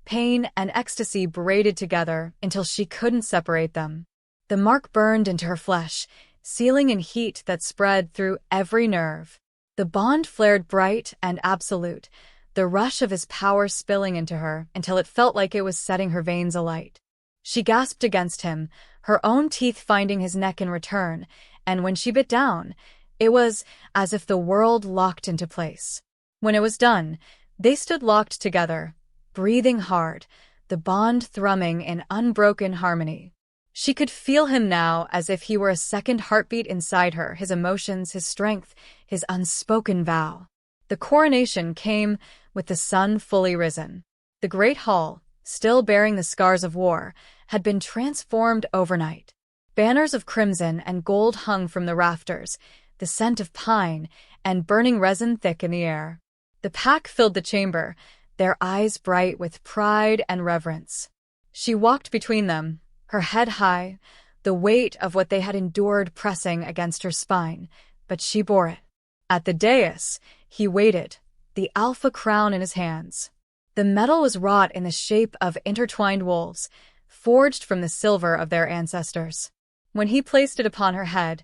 pain and ecstasy braided together until she couldn't separate them. The mark burned into her flesh, sealing in heat that spread through every nerve. The bond flared bright and absolute, the rush of his power spilling into her until it felt like it was setting her veins alight. She gasped against him, her own teeth finding his neck in return, and when she bit down, it was as if the world locked into place. When it was done, they stood locked together, breathing hard, the bond thrumming in unbroken harmony. She could feel him now as if he were a second heartbeat inside her, his emotions, his strength, his unspoken vow. The coronation came with the sun fully risen. The great hall, still bearing the scars of war, had been transformed overnight. Banners of crimson and gold hung from the rafters, the scent of pine and burning resin thick in the air. The pack filled the chamber, their eyes bright with pride and reverence. She walked between them, her head high, the weight of what they had endured pressing against her spine, but she bore it. At the dais, he waited, the alpha crown in his hands. The metal was wrought in the shape of intertwined wolves, forged from the silver of their ancestors. When he placed it upon her head,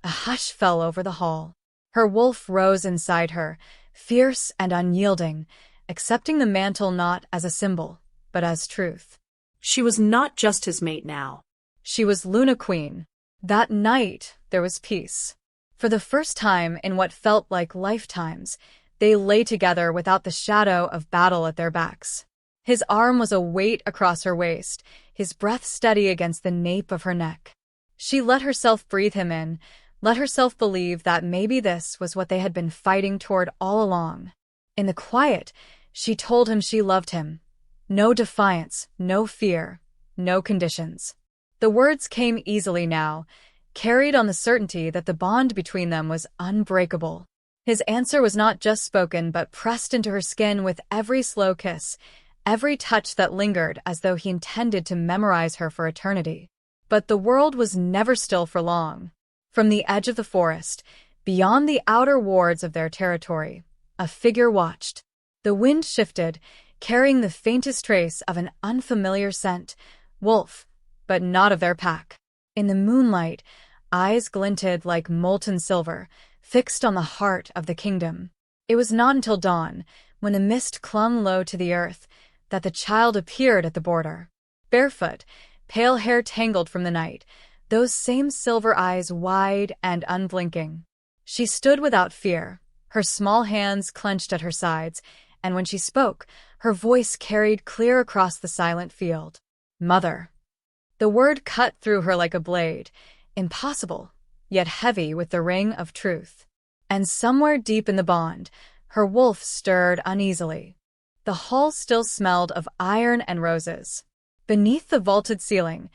a hush fell over the hall. Her wolf rose inside her, fierce and unyielding, accepting the mantle not as a symbol, but as truth. She was not just his mate now. She was Luna Queen. That night, there was peace. For the first time in what felt like lifetimes, they lay together without the shadow of battle at their backs. His arm was a weight across her waist, his breath steady against the nape of her neck. She let herself breathe him in, let herself believe that maybe this was what they had been fighting toward all along. In the quiet, she told him she loved him. No defiance, no fear, no conditions. The words came easily now, carried on the certainty that the bond between them was unbreakable. His answer was not just spoken but pressed into her skin with every slow kiss, every touch that lingered as though he intended to memorize her for eternity. But the world was never still for long. From the edge of the forest, beyond the outer wards of their territory, a figure watched. The wind shifted, carrying the faintest trace of an unfamiliar scent, wolf, but not of their pack. In the moonlight, eyes glinted like molten silver, fixed on the heart of the kingdom. It was not until dawn, when the mist clung low to the earth, that the child appeared at the border. Barefoot, pale hair tangled from the night, those same silver eyes wide and unblinking. She stood without fear, her small hands clenched at her sides, and when she spoke, her voice carried clear across the silent field. Mother. The word cut through her like a blade, impossible, yet heavy with the ring of truth. And somewhere deep in the bond, her wolf stirred uneasily. The hall still smelled of iron and roses. Beneath the vaulted ceiling,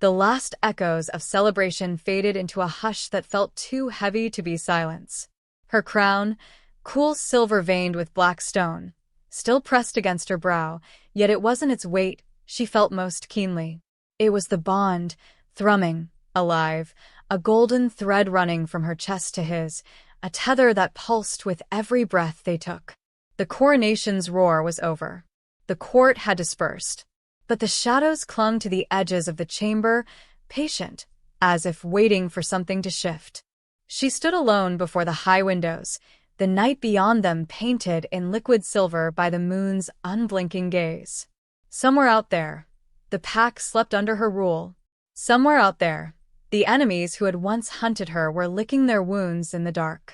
the last echoes of celebration faded into a hush that felt too heavy to be silence. Her crown, cool silver veined with black stone, still pressed against her brow, yet it wasn't its weight she felt most keenly. It was the bond, thrumming, alive, a golden thread running from her chest to his, a tether that pulsed with every breath they took. The coronation's roar was over. The court had dispersed. But the shadows clung to the edges of the chamber, patient, as if waiting for something to shift. She stood alone before the high windows, the night beyond them painted in liquid silver by the moon's unblinking gaze. Somewhere out there, the pack slept under her rule. Somewhere out there, the enemies who had once hunted her were licking their wounds in the dark.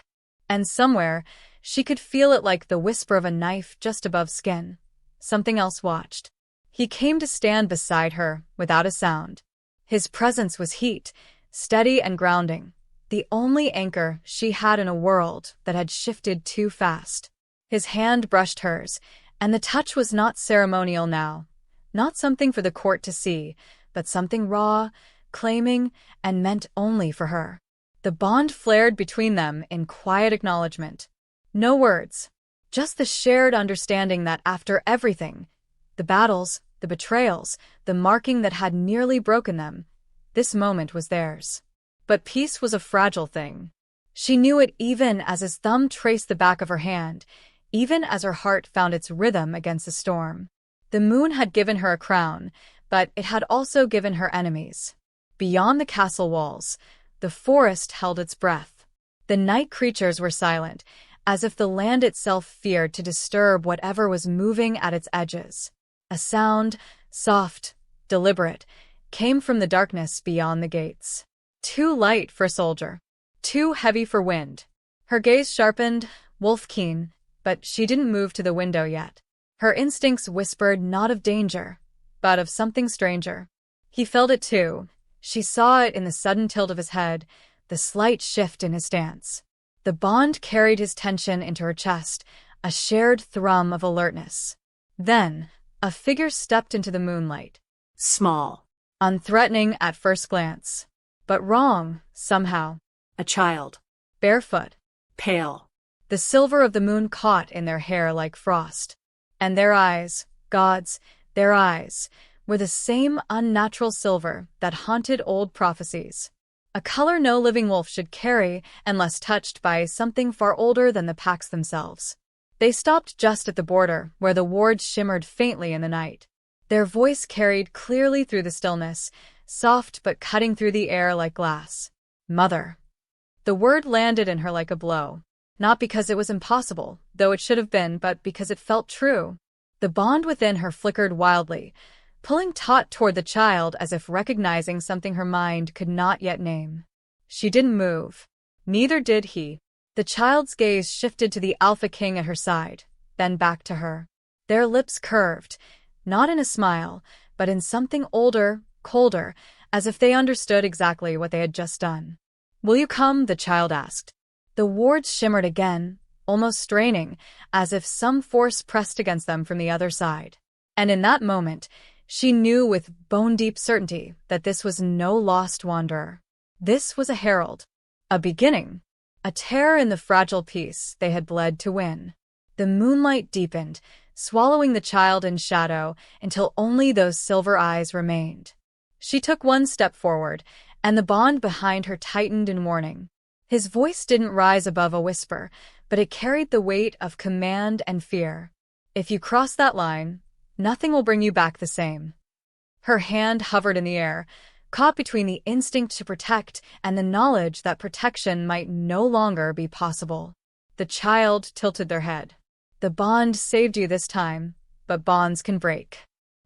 And somewhere, she could feel it like the whisper of a knife just above skin. Something else watched. He came to stand beside her, without a sound. His presence was heat, steady and grounding, the only anchor she had in a world that had shifted too fast. His hand brushed hers, and the touch was not ceremonial now, not something for the court to see, but something raw, claiming, and meant only for her. The bond flared between them in quiet acknowledgement. No words, just the shared understanding that after everything, the battles, the betrayals, the marking that had nearly broken them, this moment was theirs. But peace was a fragile thing. She knew it even as his thumb traced the back of her hand, even as her heart found its rhythm against the storm. The moon had given her a crown, but it had also given her enemies. Beyond the castle walls, the forest held its breath. The night creatures were silent, as if the land itself feared to disturb whatever was moving at its edges. A sound, soft, deliberate, came from the darkness beyond the gates. Too light for soldier, too heavy for wind. Her gaze sharpened, wolf-keen, but she didn't move to the window yet. Her instincts whispered not of danger, but of something stranger. He felt it too. She saw it in the sudden tilt of his head, the slight shift in his stance. The bond carried his tension into her chest, a shared thrum of alertness. Then, a figure stepped into the moonlight. Small. Unthreatening at first glance. But wrong, somehow. A child. Barefoot. Pale. The silver of the moon caught in their hair like frost. And their eyes, gods, their eyes, were the same unnatural silver that haunted old prophecies. A color no living wolf should carry unless touched by something far older than the packs themselves. They stopped just at the border, where the wards shimmered faintly in the night. Their voice carried clearly through the stillness, soft but cutting through the air like glass. Mother. The word landed in her like a blow. Not because it was impossible, though it should have been, but because it felt true. The bond within her flickered wildly, pulling taut toward the child as if recognizing something her mind could not yet name. She didn't move. Neither did he. The child's gaze shifted to the Alpha King at her side, then back to her. Their lips curved, not in a smile, but in something older, colder, as if they understood exactly what they had just done. "Will you come?" the child asked. The wards shimmered again, almost straining, as if some force pressed against them from the other side. And in that moment, she knew with bone-deep certainty that this was no lost wanderer. This was a herald. A beginning. A tear in the fragile peace they had bled to win. The moonlight deepened, swallowing the child in shadow until only those silver eyes remained. She took one step forward, and the bond behind her tightened in warning. His voice didn't rise above a whisper, but it carried the weight of command and fear. "If you cross that line, nothing will bring you back the same." Her hand hovered in the air, caught between the instinct to protect and the knowledge that protection might no longer be possible. The child tilted their head. "The bond saved you this time, but bonds can break."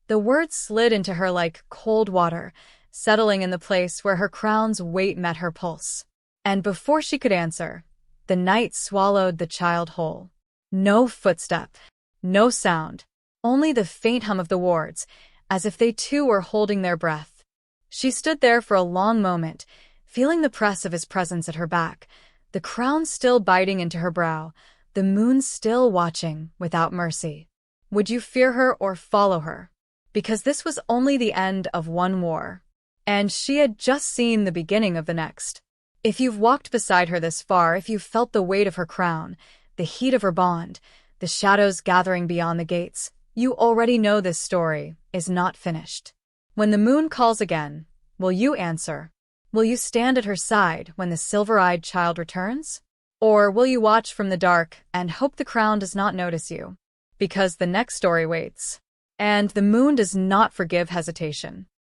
The words slid into her like cold water, settling in the place where her crown's weight met her pulse. And before she could answer, the night swallowed the child whole. No footstep, no sound, only the faint hum of the wards, as if they too were holding their breath. She stood there for a long moment, feeling the press of his presence at her back, the crown still biting into her brow, the moon still watching without mercy. Would you fear her or follow her? Because this was only the end of one war, and she had just seen the beginning of the next. If you've walked beside her this far, if you've felt the weight of her crown, the heat of her bond, the shadows gathering beyond the gates, you already know this story is not finished. When the moon calls again, will you answer? Will you stand at her side when the silver-eyed child returns? Or will you watch from the dark and hope the crown does not notice you? Because the next story waits. And the moon does not forgive hesitation.